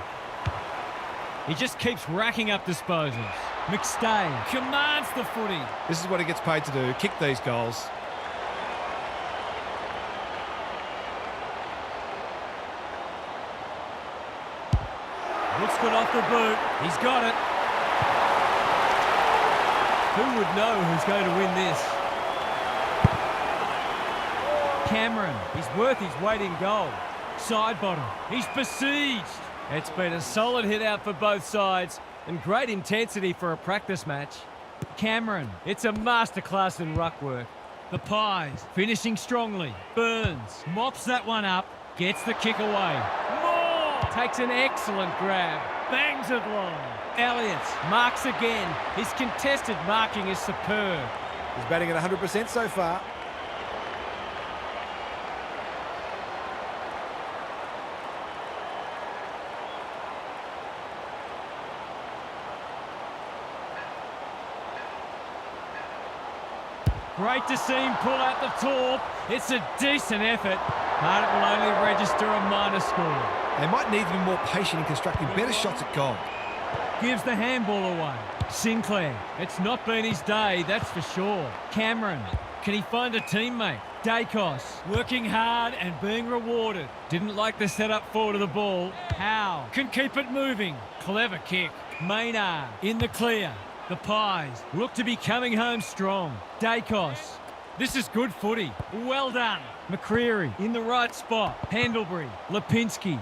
He just keeps racking up disposals. McStay commands the footy. This is what he gets paid to do, kick these goals. Looks good off the boot. He's got it. Who would know who's going to win this? Cameron, He's worth his weight in gold. side bottom. He's besieged. It's been a solid hit out for both sides and great intensity for a practice match. Cameron, It's a masterclass in ruck work. the Pies finishing strongly. Burns mops that one up, gets the kick away. More! Takes an excellent grab. Bangs it long. Elliott marks again. His contested marking is superb. He's batting at 100% so far. Great to see him pull out the torp. It's a decent effort, but it will only register a minor score. They might need to be more patient in constructing better shots at goal. Gives the handball away. Sinclair, it's not been his day, that's for sure. Cameron, can he find a teammate? Dacos, working hard and being rewarded. Didn't like the setup forward of the ball. Howe can keep it moving. Clever kick. Maynard in the clear. The Pies look to be coming home strong. Dacos, this is good footy. Well done. McCreary in the right spot. Pendlebury, Lipinski.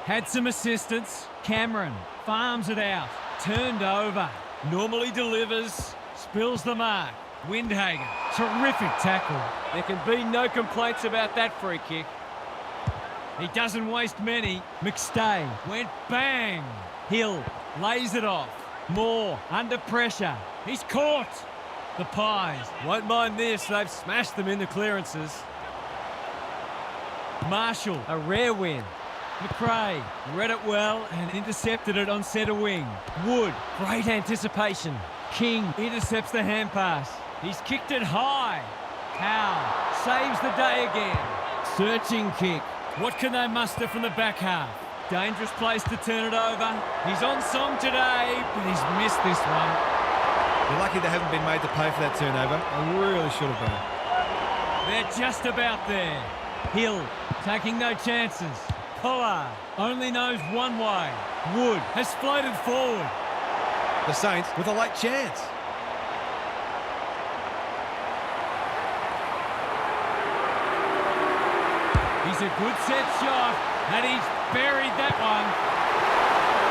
Had some assistance. Cameron farms it out. Turned over. Normally delivers. Spills the mark. Windhager. Terrific tackle. There can be no complaints about that free kick. He doesn't waste many. McStay went bang. Hill lays it off. Moore under pressure. He's caught. The Pies Won't mind this, they've smashed them in the clearances. Marshall. A rare win. McRae read it well and intercepted it on centre wing. Wood, great anticipation. King intercepts the hand pass. He's kicked it high. Howe saves the day again. Searching kick. What can they muster from the back half? Dangerous place to turn it over. He's on song today, but he's missed this one. They're lucky they haven't been made to pay for that turnover. They really should have been. They're just about there. Hill taking no chances. Pollard only knows one way. Wood has floated forward. The Saints with a late chance. He's a good set shot, and he's buried that one.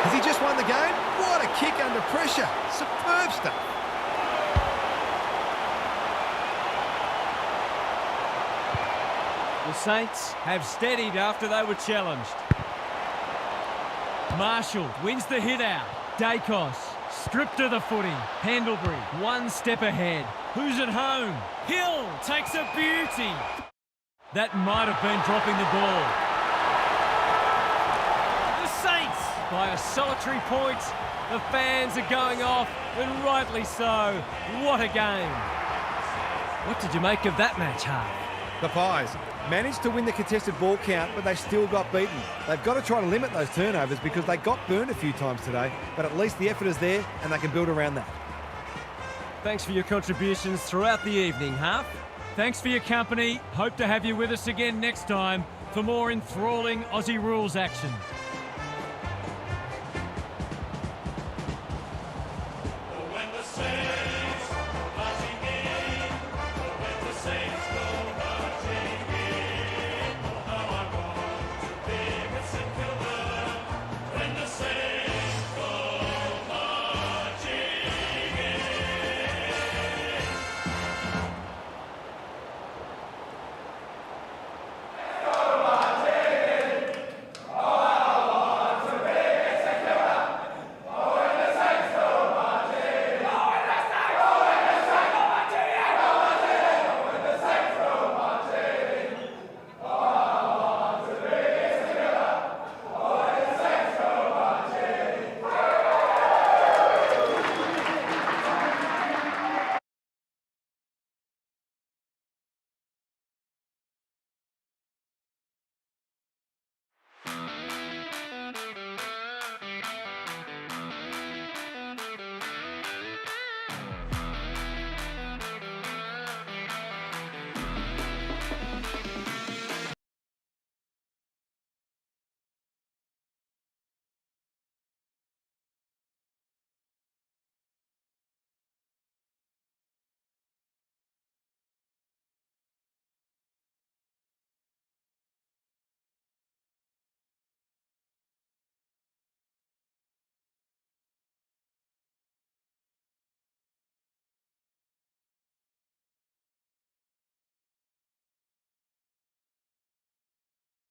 Has he just won the game? What a kick under pressure. Superb stuff. The Saints have steadied after they were challenged. Marshall wins the hit out. Dacos stripped of the footy. Pendlebury one step ahead. Who's at home? Hill takes a beauty. That might have been dropping the ball. The Saints by a solitary point. The fans are going off, and rightly so. What a game. What did you make of that match, Hart? The Pies Managed to win the contested ball count, but they still got beaten. They've got to try to limit those turnovers because they got burned a few times today, but at least the effort is there and they can build around that. Thanks for your contributions throughout the evening, Half. Thanks for your company. Hope to have you with us again next time for more enthralling Aussie rules action.